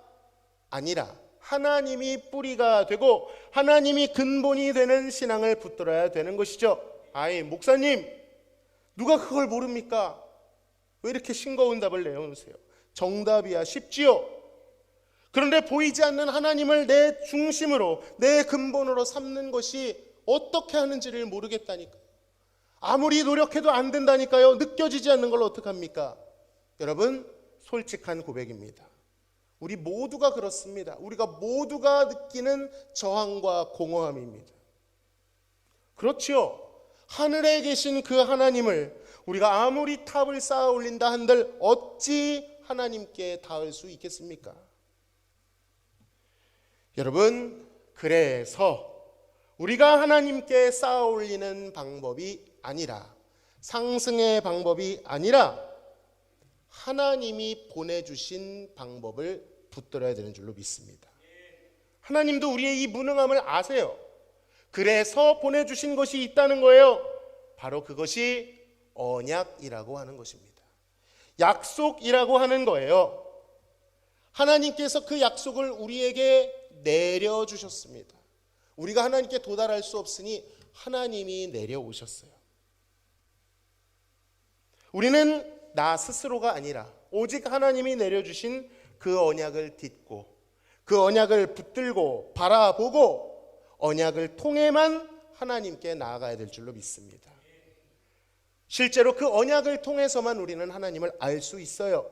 Speaker 1: 아니라 하나님이 뿌리가 되고 하나님이 근본이 되는 신앙을 붙들어야 되는 것이죠. 아이, 목사님, 누가 그걸 모릅니까? 왜 이렇게 싱거운 답을 내어놓으세요? 정답이야, 쉽지요. 그런데 보이지 않는 하나님을 내 중심으로, 내 근본으로 삼는 것이 어떻게 하는지를 모르겠다니까요. 아무리 노력해도 안 된다니까요. 느껴지지 않는 걸 어떡합니까? 여러분, 솔직한 고백입니다. 우리 모두가 그렇습니다. 우리가 모두가 느끼는 저항과 공허함입니다. 그렇지요. 하늘에 계신 그 하나님을 우리가 아무리 탑을 쌓아 올린다 한들 어찌 하나님께 닿을 수 있겠습니까? 여러분, 그래서 우리가 하나님께 쌓아 올리는 방법이 아니라, 상승의 방법이 아니라 하나님이 보내주신 방법을 붙들어야 되는 줄로 믿습니다. 하나님도 우리의 이 무능함을 아세요. 그래서 보내주신 것이 있다는 거예요. 바로 그것이 언약이라고 하는 것입니다. 약속이라고 하는 거예요. 하나님께서 그 약속을 우리에게 내려주셨습니다. 우리가 하나님께 도달할 수 없으니 하나님이 내려오셨어요. 우리는 나 스스로가 아니라 오직 하나님이 내려주신 그 언약을 딛고 그 언약을 붙들고 바라보고 언약을 통해만 하나님께 나아가야 될 줄로 믿습니다. 실제로 그 언약을 통해서만 우리는 하나님을 알 수 있어요.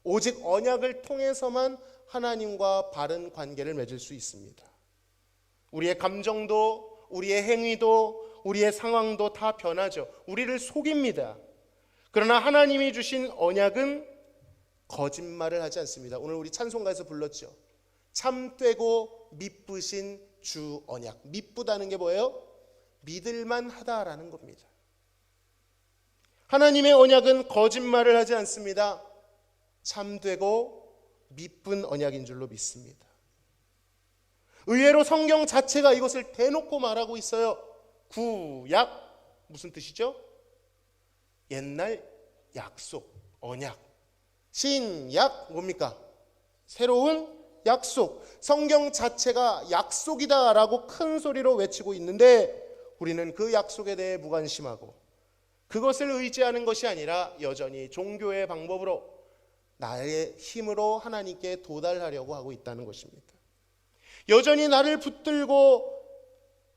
Speaker 1: 오직 언약을 통해서만 하나님과 바른 관계를 맺을 수 있습니다. 우리의 감정도, 우리의 행위도, 우리의 상황도 다 변하죠. 우리를 속입니다. 그러나 하나님이 주신 언약은 거짓말을 하지 않습니다. 오늘 우리 찬송가에서 불렀죠. 참되고 미쁘신 주 언약. 미쁘다는 게 뭐예요? 믿을만 하다라는 겁니다. 하나님의 언약은 거짓말을 하지 않습니다. 참되고 미쁜 언약인 줄로 믿습니다. 의외로 성경 자체가 이것을 대놓고 말하고 있어요. 구약, 무슨 뜻이죠? 옛날 약속, 언약. 신약, 뭡니까? 새로운 약속. 성경 자체가 약속이다라고 큰 소리로 외치고 있는데 우리는 그 약속에 대해 무관심하고 그것을 의지하는 것이 아니라 여전히 종교의 방법으로 나의 힘으로 하나님께 도달하려고 하고 있다는 것입니다. 여전히 나를 붙들고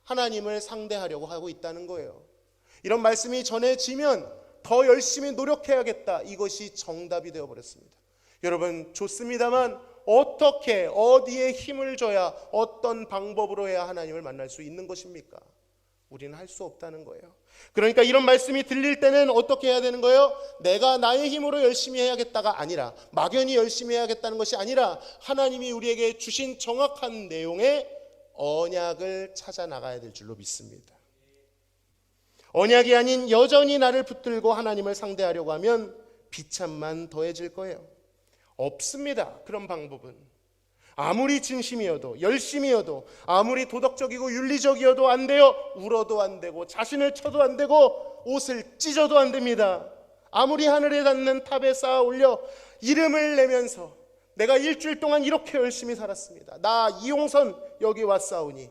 Speaker 1: 하나님을 상대하려고 하고 있다는 거예요. 이런 말씀이 전해지면 더 열심히 노력해야겠다. 이것이 정답이 되어버렸습니다. 여러분, 좋습니다만 어떻게, 어디에 힘을 줘야, 어떤 방법으로 해야 하나님을 만날 수 있는 것입니까? 우리는 할 수 없다는 거예요. 그러니까 이런 말씀이 들릴 때는 어떻게 해야 되는 거예요? 내가 나의 힘으로 열심히 해야겠다가 아니라, 막연히 열심히 해야겠다는 것이 아니라 하나님이 우리에게 주신 정확한 내용의 언약을 찾아 나가야 될 줄로 믿습니다. 언약이 아닌 여전히 나를 붙들고 하나님을 상대하려고 하면 비참만 더해질 거예요. 없습니다. 그런 방법은. 아무리 진심이어도, 열심이어도, 아무리 도덕적이고 윤리적이어도 안 돼요. 울어도 안 되고, 자신을 쳐도 안 되고, 옷을 찢어도 안 됩니다. 아무리 하늘에 닿는 탑에 쌓아 올려 이름을 내면서 내가 일주일 동안 이렇게 열심히 살았습니다. 나 이용선 여기 왔사오니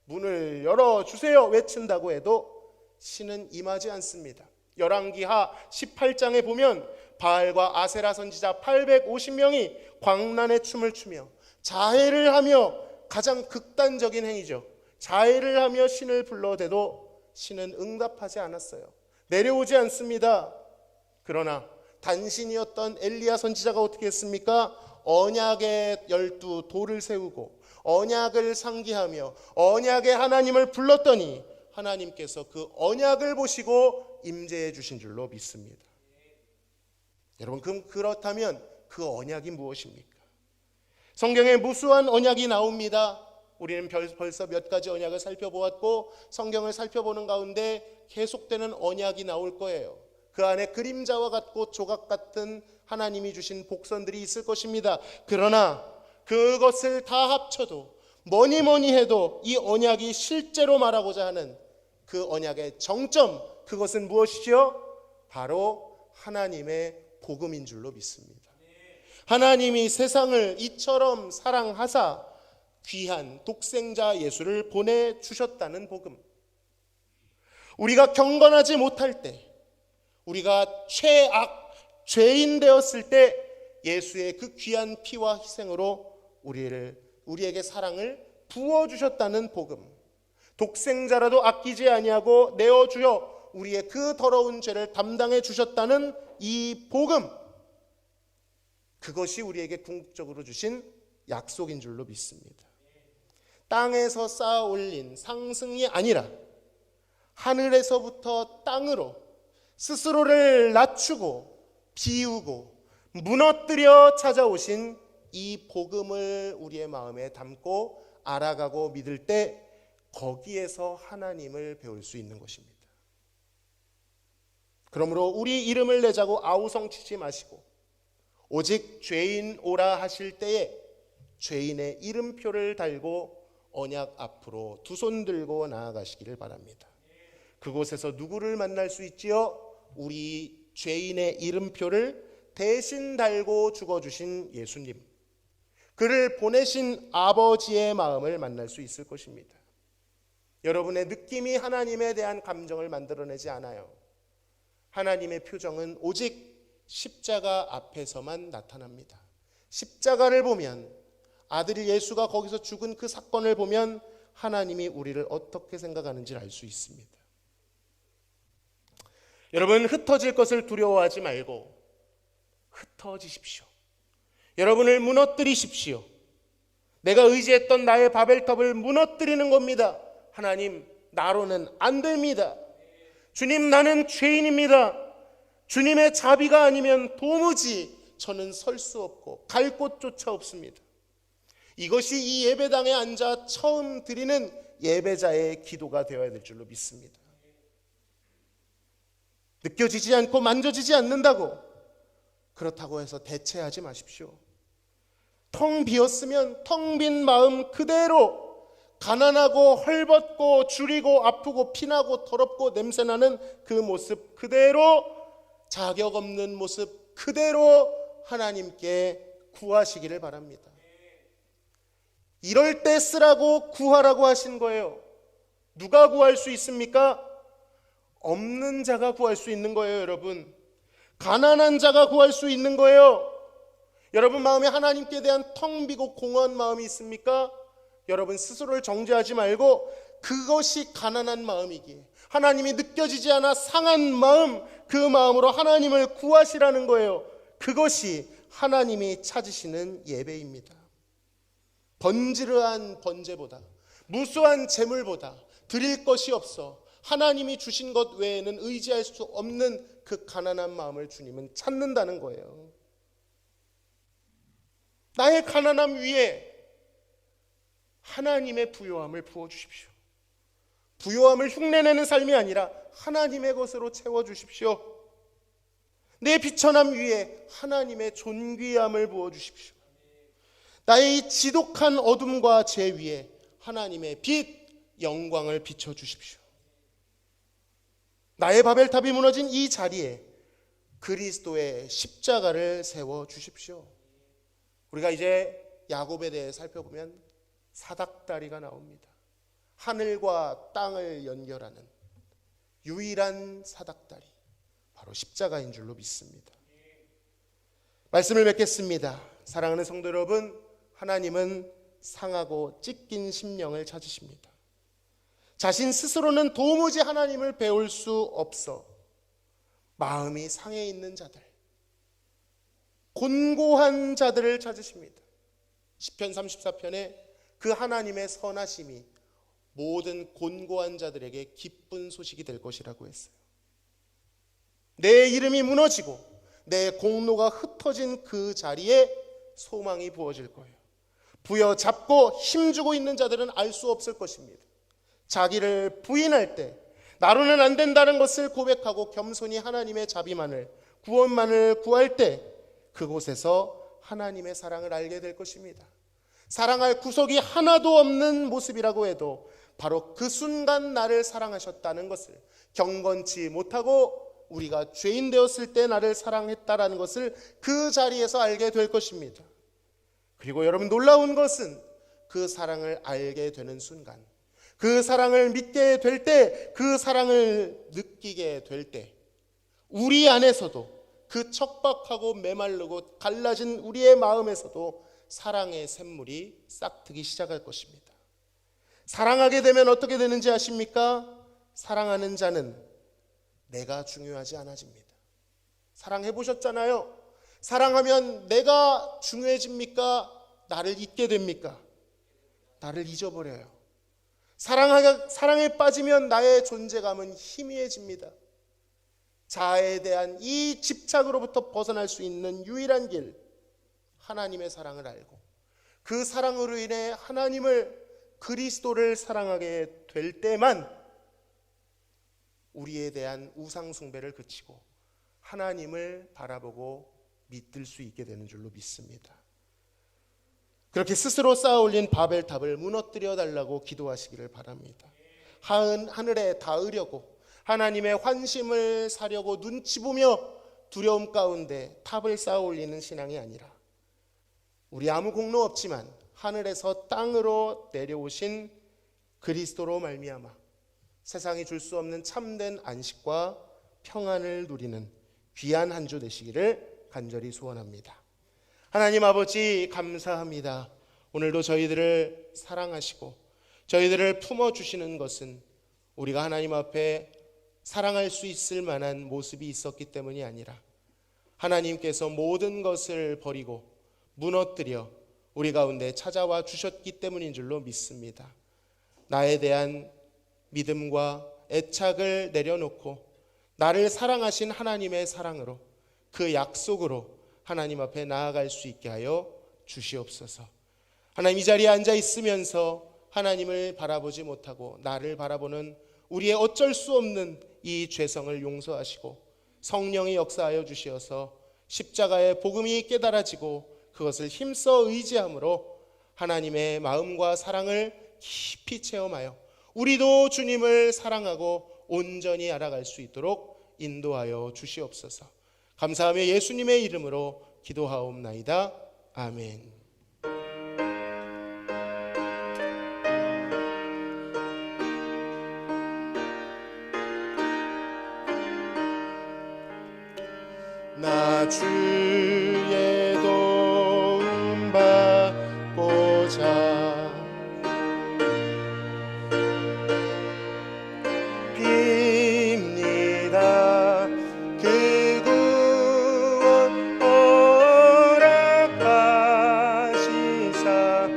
Speaker 1: 문을 열어주세요 외친다고 해도 신은 임하지 않습니다. 열왕기하 18장에 보면 바알과 아세라 선지자 850명이 광란의 춤을 추며 자해를 하며, 가장 극단적인 행위죠. 자해를 하며 신을 불러대도 신은 응답하지 않았어요. 내려오지 않습니다. 그러나 단신이었던 엘리야 선지자가 어떻게 했습니까? 언약의 12돌을 세우고 언약을 상기하며 언약의 하나님을 불렀더니 하나님께서 그 언약을 보시고 임재해 주신 줄로 믿습니다. 여러분, 그렇다면 그 언약이 무엇입니까? 성경에 무수한 언약이 나옵니다. 우리는 벌써 몇 가지 언약을 살펴보았고 성경을 살펴보는 가운데 계속되는 언약이 나올 거예요. 그 안에 그림자와 같고 조각 같은 하나님이 주신 복선들이 있을 것입니다. 그러나 그것을 다 합쳐도 뭐니 해도 이 언약이 실제로 말하고자 하는 그 언약의 정점, 그것은 무엇이죠? 바로 하나님의 복음인 줄로 믿습니다. 하나님이 세상을 이처럼 사랑하사 귀한 독생자 예수를 보내주셨다는 복음. 우리가 경건하지 못할 때, 우리가 죄인 되었을 때 예수의 그 귀한 피와 희생으로 우리에게 사랑을 부어주셨다는 복음. 독생자라도 아끼지 아니하고 내어주어 우리의 그 더러운 죄를 담당해 주셨다는 이 복음, 그것이 우리에게 궁극적으로 주신 약속인 줄로 믿습니다. 땅에서 쌓아 올린 상승이 아니라 하늘에서부터 땅으로 스스로를 낮추고 비우고 무너뜨려 찾아오신 이 복음을 우리의 마음에 담고 알아가고 믿을 때 거기에서 하나님을 배울 수 있는 것입니다. 그러므로 우리 이름을 내자고 아우성치지 마시고 오직 죄인 오라 하실 때에 죄인의 이름표를 달고 언약 앞으로 두 손 들고 나아가시기를 바랍니다. 그곳에서 누구를 만날 수 있지요? 우리 죄인의 이름표를 대신 달고 죽어주신 예수님, 그를 보내신 아버지의 마음을 만날 수 있을 것입니다. 여러분의 느낌이 하나님에 대한 감정을 만들어내지 않아요. 하나님의 표정은 오직 십자가 앞에서만 나타납니다. 십자가를 보면 아들 예수가 거기서 죽은 그 사건을 보면 하나님이 우리를 어떻게 생각하는지를 알 수 있습니다. 여러분, 흩어질 것을 두려워하지 말고 흩어지십시오. 여러분을 무너뜨리십시오. 내가 의지했던 나의 바벨탑을 무너뜨리는 겁니다. 하나님, 나로는 안 됩니다. 주님, 나는 죄인입니다. 주님의 자비가 아니면 도무지 저는 설 수 없고 갈 곳조차 없습니다. 이것이 이 예배당에 앉아 처음 드리는 예배자의 기도가 되어야 될 줄로 믿습니다. 느껴지지 않고 만져지지 않는다고 그렇다고 해서 대체하지 마십시오. 텅 비었으면 텅 빈 마음 그대로, 가난하고 헐벗고 주리고 아프고 피나고 더럽고 냄새나는 그 모습 그대로, 자격 없는 모습 그대로 하나님께 구하시기를 바랍니다. 이럴 때 쓰라고 구하라고 하신 거예요. 누가 구할 수 있습니까? 없는 자가 구할 수 있는 거예요, 여러분. 가난한 자가 구할 수 있는 거예요. 여러분 마음에 하나님께 대한 텅 비고 공허한 마음이 있습니까? 여러분 스스로를 정죄하지 말고 그것이 가난한 마음이기에, 하나님이 느껴지지 않아 상한 마음, 그 마음으로 하나님을 구하시라는 거예요. 그것이 하나님이 찾으시는 예배입니다. 번지르한 번제보다, 무수한 재물보다 드릴 것이 없어 하나님이 주신 것 외에는 의지할 수 없는 그 가난한 마음을 주님은 찾는다는 거예요. 나의 가난함 위에 하나님의 부요함을 부어주십시오. 부요함을 흉내내는 삶이 아니라 하나님의 것으로 채워주십시오. 내 비천함 위에 하나님의 존귀함을 부어주십시오. 나의 이 지독한 어둠과 죄 위에 하나님의 빛, 영광을 비춰주십시오. 나의 바벨탑이 무너진 이 자리에 그리스도의 십자가를 세워주십시오. 우리가 이제 야곱에 대해 살펴보면 사닥다리가 나옵니다. 하늘과 땅을 연결하는 유일한 사닥다리, 바로 십자가인 줄로 믿습니다. 말씀을 맺겠습니다. 사랑하는 성도 여러분, 하나님은 상하고 찢긴 심령을 찾으십니다. 자신 스스로는 도무지 하나님을 배울 수 없어 마음이 상해 있는 자들, 곤고한 자들을 찾으십니다. 시편 34편에 그 하나님의 선하심이 모든 곤고한 자들에게 기쁜 소식이 될 것이라고 했어요. 내 이름이 무너지고 내 공로가 흩어진 그 자리에 소망이 부어질 거예요. 부여잡고 힘주고 있는 자들은 알 수 없을 것입니다. 자기를 부인할 때, 나로는 안 된다는 것을 고백하고 겸손히 하나님의 자비만을, 구원만을 구할 때 그곳에서 하나님의 사랑을 알게 될 것입니다. 사랑할 구석이 하나도 없는 모습이라고 해도 바로 그 순간 나를 사랑하셨다는 것을 경건치 못하고 우리가 죄인 되었을 때 나를 사랑했다라는 것을 그 자리에서 알게 될 것입니다. 그리고 여러분, 놀라운 것은 그 사랑을 알게 되는 순간, 그 사랑을 믿게 될 때, 그 사랑을 느끼게 될 때 우리 안에서도, 그 척박하고 메마르고 갈라진 우리의 마음에서도 사랑의 샘물이 싹트기 시작할 것입니다. 사랑하게 되면 어떻게 되는지 아십니까? 사랑하는 자는 내가 중요하지 않아집니다. 사랑해 보셨잖아요. 사랑하면 내가 중요해집니까? 나를 잊게 됩니까? 나를 잊어버려요. 사랑에 빠지면 나의 존재감은 희미해집니다. 자아에 대한 이 집착으로부터 벗어날 수 있는 유일한 길, 하나님의 사랑을 알고 그 사랑으로 인해 하나님을, 그리스도를 사랑하게 될 때만 우리에 대한 우상 숭배를 그치고 하나님을 바라보고 믿을 수 있게 되는 줄로 믿습니다. 그렇게 스스로 쌓아 올린 바벨탑을 무너뜨려 달라고 기도하시기를 바랍니다. 하늘에 닿으려고, 하나님의 환심을 사려고 눈치 보며 두려움 가운데 탑을 쌓아 올리는 신앙이 아니라, 우리 아무 공로 없지만 하늘에서 땅으로 내려오신 그리스도로 말미암아 세상이 줄 수 없는 참된 안식과 평안을 누리는 귀한 한 주 되시기를 간절히 소원합니다. 하나님 아버지, 감사합니다. 오늘도 저희들을 사랑하시고 저희들을 품어주시는 것은 우리가 하나님 앞에 사랑할 수 있을 만한 모습이 있었기 때문이 아니라 하나님께서 모든 것을 버리고 무너뜨려 우리 가운데 찾아와 주셨기 때문인 줄로 믿습니다. 나에 대한 믿음과 애착을 내려놓고 나를 사랑하신 하나님의 사랑으로 그 약속으로 하나님 앞에 나아갈 수 있게 하여 주시옵소서. 하나님, 이 자리에 앉아 있으면서 하나님을 바라보지 못하고 나를 바라보는 우리의 어쩔 수 없는 이 죄성을 용서하시고 성령이 역사하여 주시어서 십자가의 복음이 깨달아지고 그것을 힘써 의지함으로 하나님의 마음과 사랑을 깊이 체험하여 우리도 주님을 사랑하고 온전히 알아갈 수 있도록 인도하여 주시옵소서. 감사하며 예수님의 이름으로 기도하옵나이다. 아멘. 나 주의 도움 받고자 빕니다. 그 구원 허락하시사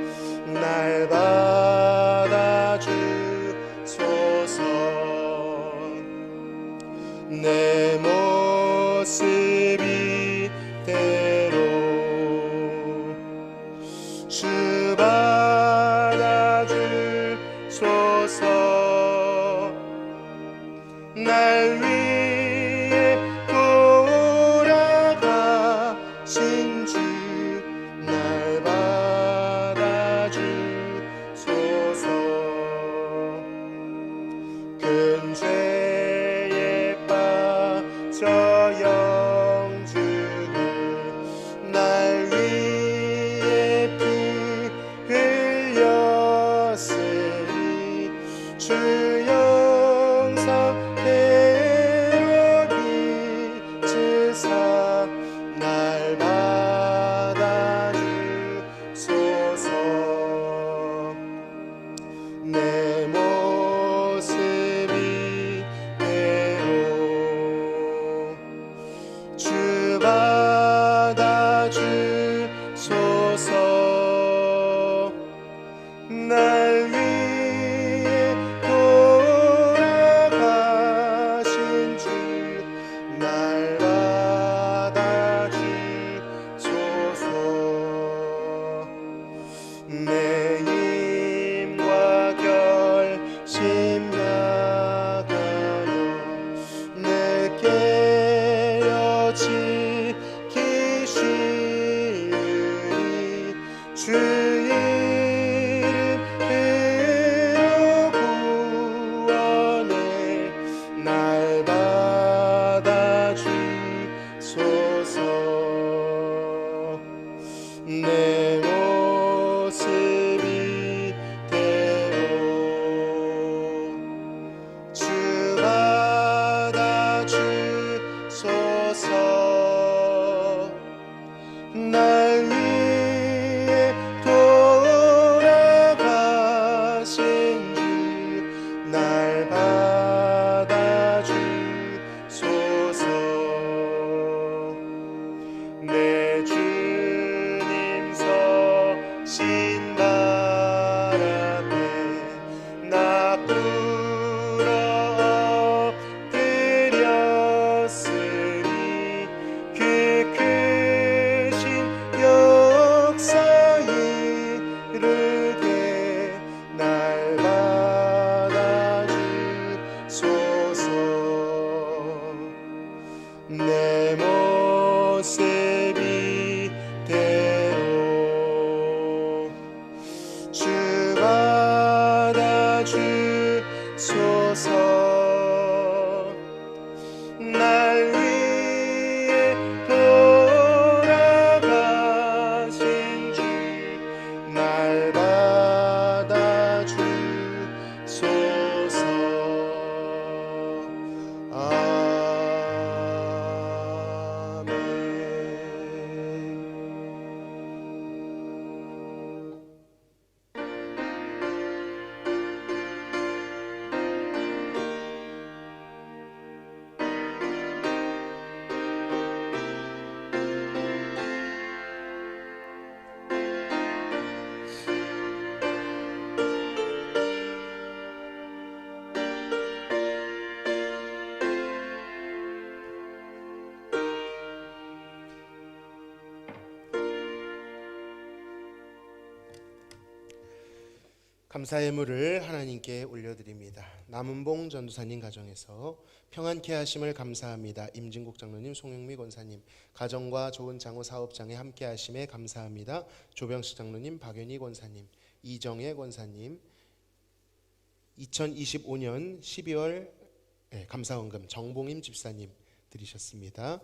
Speaker 1: 날 받아주소서. 내 모습이 대로 주 받아주소서. 날 위해 돌아가신 주 날 받아주소서. 큰 죄에 빠져 영주는 날 위해 피 흘렸으니 주 영상대로 빛으사 날 받아주소서. 내 모습이 대로 주 받아주소서. 날 위해 돌아가신 주 날 받아주소서. 내 힘과 결심 나가요 내 깨어 지키시니 주 이름으로 구원해 날 받아주소서. 내 모습이 되어 주 받아주소서. 날 위해 돌아가신 주 날 받아주소서. 내 주님 서신 발 앞에 나 꿇어 엎드렸으니 그 크신 역사 이르게 날 받아주소서. 내 모습이 대로 주 받아주소서. 날 위해 돌아가신 주 날 받아주소서. 아멘. 감사의 물을 하나님께 올려드립니다. 남은봉 전도사님 가정에서 평안케 하심을 감사합니다. 임진국 장로님, 송영미 권사님, 가정과 좋은 장호 사업장에 함께 하심에 감사합니다. 조병식 장로님, 박연희 권사님, 이정혜 권사님, 2025년 12월 감사원금 정봉임 집사님 드리셨습니다.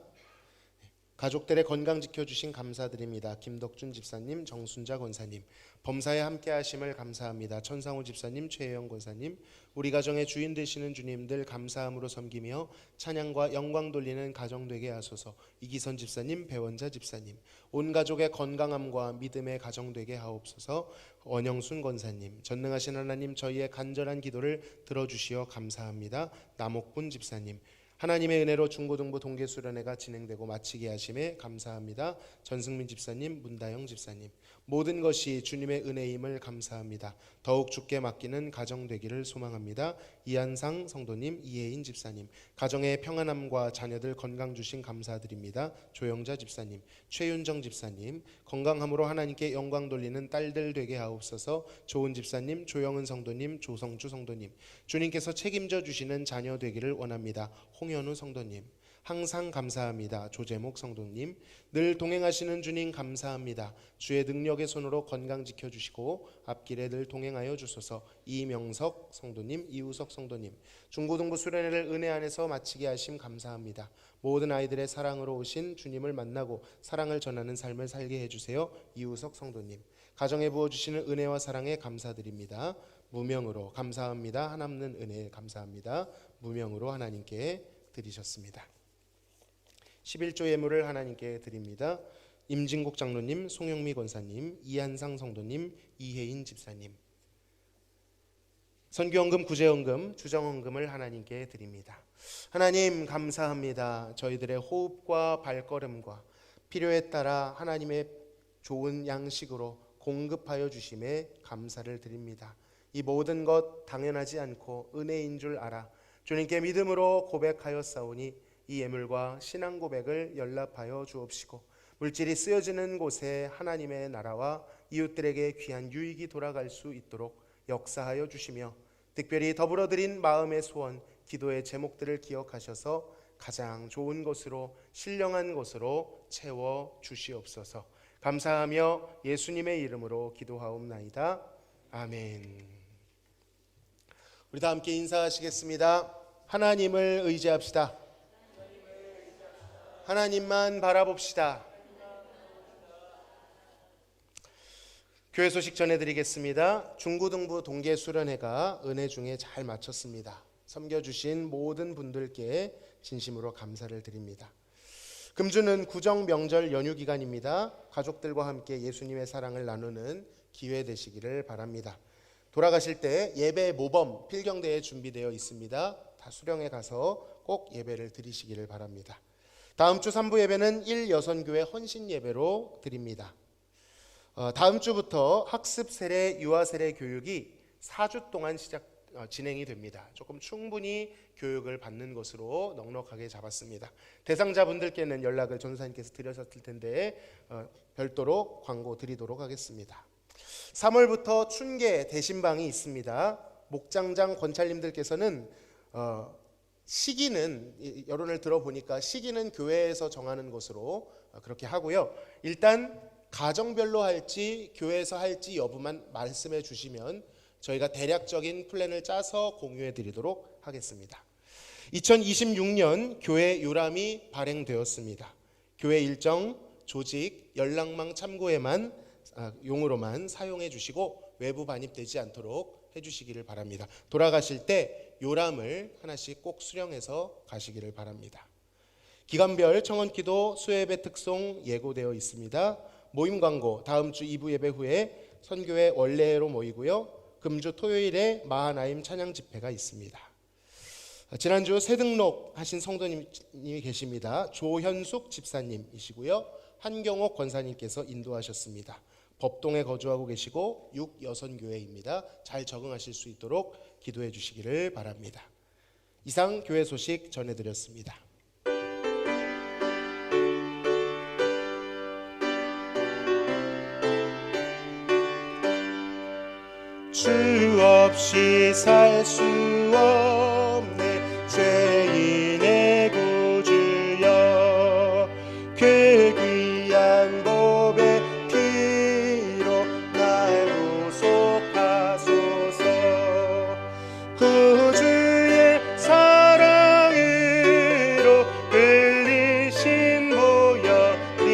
Speaker 1: 가족들의 건강 지켜주신 감사드립니다. 김덕준 집사님, 정순자 권사님, 범사에 함께 하심을 감사합니다. 천상호 집사님, 최혜영 권사님, 우리 가정의 주인 되시는 주님들 감사함으로 섬기며 찬양과 영광 돌리는 가정 되게 하소서. 이기선 집사님, 배원자 집사님, 온 가족의 건강함과 믿음의 가정 되게 하옵소서. 원영순 권사님, 전능하신 하나님 저희의 간절한 기도를 들어주시어 감사합니다. 남옥분 집사님, 하나님의 은혜로 중고등부 동계수련회가 진행되고 마치게 하심에 감사합니다. 전승민 집사님, 문다영 집사님, 모든 것이 주님의 은혜임을 감사합니다. 더욱 주께 맡기는 가정 되기를 소망합니다. 이한상 성도님, 이혜인 집사님, 가정의 평안함과 자녀들 건강 주신 감사드립니다. 조영자 집사님, 최윤정 집사님, 건강함으로 하나님께 영광 돌리는 딸들 되게 하옵소서. 좋은 집사님, 조영은 성도님, 조성주 성도님, 주님께서 책임져 주시는 자녀 되기를 원합니다. 홍현우 성도님, 항상 감사합니다. 조재목 성도님, 늘 동행하시는 주님 감사합니다. 주의 능력의 손으로 건강 지켜주시고 앞길에 늘 동행하여 주소서. 이명석 성도님, 이우석 성도님, 중고등부 수련회를 은혜 안에서 마치게 하심 감사합니다. 모든 아이들의 사랑으로 오신 주님을 만나고 사랑을 전하는 삶을 살게 해주세요. 이우석 성도님, 가정에 부어주시는 은혜와 사랑에 감사드립니다. 무명으로 감사합니다. 한없는 은혜에 감사합니다. 무명으로 하나님께 드리셨습니다. 11조 예물을 하나님께 드립니다. 임진국 장로님, 송영미 권사님, 이한상 성도님, 이혜인 집사님, 선교헌금, 구제헌금, 주정헌금을 하나님께 드립니다. 하나님 감사합니다. 저희들의 호흡과 발걸음과 필요에 따라 하나님의 좋은 양식으로 공급하여 주심에 감사를 드립니다. 이 모든 것 당연하지 않고 은혜인 줄 알아 주님께 믿음으로 고백하였사오니 이 예물과 신앙 고백을 연락하여 주옵시고 물질이 쓰여지는 곳에 하나님의 나라와 이웃들에게 귀한 유익이 돌아갈 수 있도록 역사하여 주시며 특별히 더불어 드린 마음의 소원, 기도의 제목들을 기억하셔서 가장 좋은 것으로 신령한 것으로 채워 주시옵소서. 감사하며 예수님의 이름으로 기도하옵나이다. 아멘. 우리 다 함께 인사하시겠습니다. 하나님을 의지합시다. 하나님만 바라봅시다. 교회 소식 전해드리겠습니다. 중고등부 동계수련회가 은혜 중에 잘 마쳤습니다. 섬겨주신 모든 분들께 진심으로 감사를 드립니다. 금주는 구정 명절 연휴 기간입니다. 가족들과 함께 예수님의 사랑을 나누는 기회 되시기를 바랍니다. 돌아가실 때 예배 모범 필경대에 준비되어 있습니다. 다 수령에 가서 꼭 예배를 드리시기를 바랍니다. 다음 주 3부 예배는 1여선교회 헌신 예배로 드립니다. 다음 주부터 학습 세례, 유아 세례 교육이 4주 동안 진행이 됩니다. 조금 충분히 교육을 받는 것으로 넉넉하게 잡았습니다. 대상자분들께는 연락을 전도사님께서 드렸을 텐데 별도로 광고 드리도록 하겠습니다. 3월부터 춘계 대신방이 있습니다. 목장장 권찰님들께서는 시기는 여론을 들어보니까 시기는 교회에서 정하는 것으로 그렇게 하고요. 일단 가정별로 할지 교회에서 할지 여부만 말씀해 주시면 저희가 대략적인 플랜을 짜서 공유해 드리도록 하겠습니다. 2026년 교회 유람이 발행되었습니다. 교회 일정, 조직, 연락망 참고에만 용으로만 사용해 주시고 외부 반입되지 않도록 해주시기를 바랍니다. 돌아가실 때 요람을 하나씩 꼭 수령해서 가시기를 바랍니다. 기간별 청원기도 수예배 특송 예고되어 있습니다. 모임 광고 다음 주 2부 예배 후에 선교회 원래로 모이고요. 금주 토요일에 마하나임 찬양 집회가 있습니다. 지난주 새 등록하신 성도님이 계십니다. 조현숙 집사님이시고요. 한경옥 권사님께서 인도하셨습니다. 법동에 거주하고 계시고 6여선교회입니다. 잘 적응하실 수 있도록 기도해 주시기를 바랍니다. 이상 교회 소식 전해드렸습니다. 주 없이 살 수 없네. 죄인의 구주여, 그 귀한 보배 피로 날 구속하소서. 구주의 사랑으로 흘리신 보혈이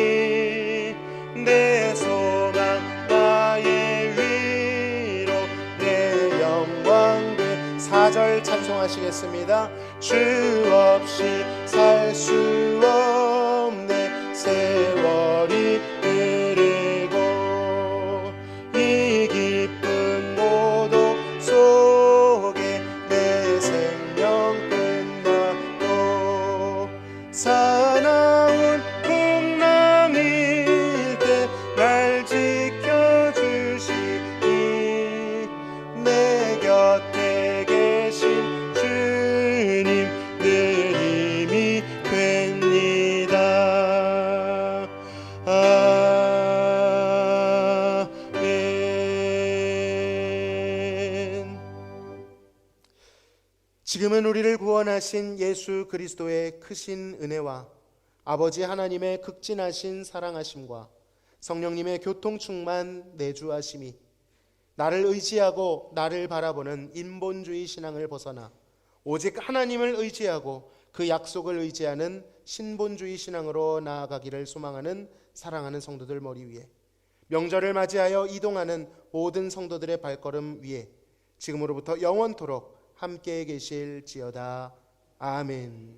Speaker 1: 내 소망 나의 위로 내 영광 돼. 4절 찬송하시겠습니다. 주 없이 살 수 없네. 세월이 흐르고 이 깊은 고독 속에 내 생명 끝나고 사나운 풍랑일 때 날 지켜주시니 내 곁에 계신 주님 늘 힘이 됩니다. 아멘. 지금은 우리를 구원하신 예수 그리스도의 크신 은혜와 아버지 하나님의 극진하신 사랑하심과 성령님의 교통충만 내주하심이 나를 의지하고 나를 바라보는 인본주의 신앙을 벗어나 오직 하나님을 의지하고 그 약속을 의지하는 신본주의 신앙으로 나아가기를 소망하는 사랑하는 성도들 머리 위에, 명절을 맞이하여 이동하는 모든 성도들의 발걸음 위에 지금으로부터 영원토록 함께 계실지어다. 아멘.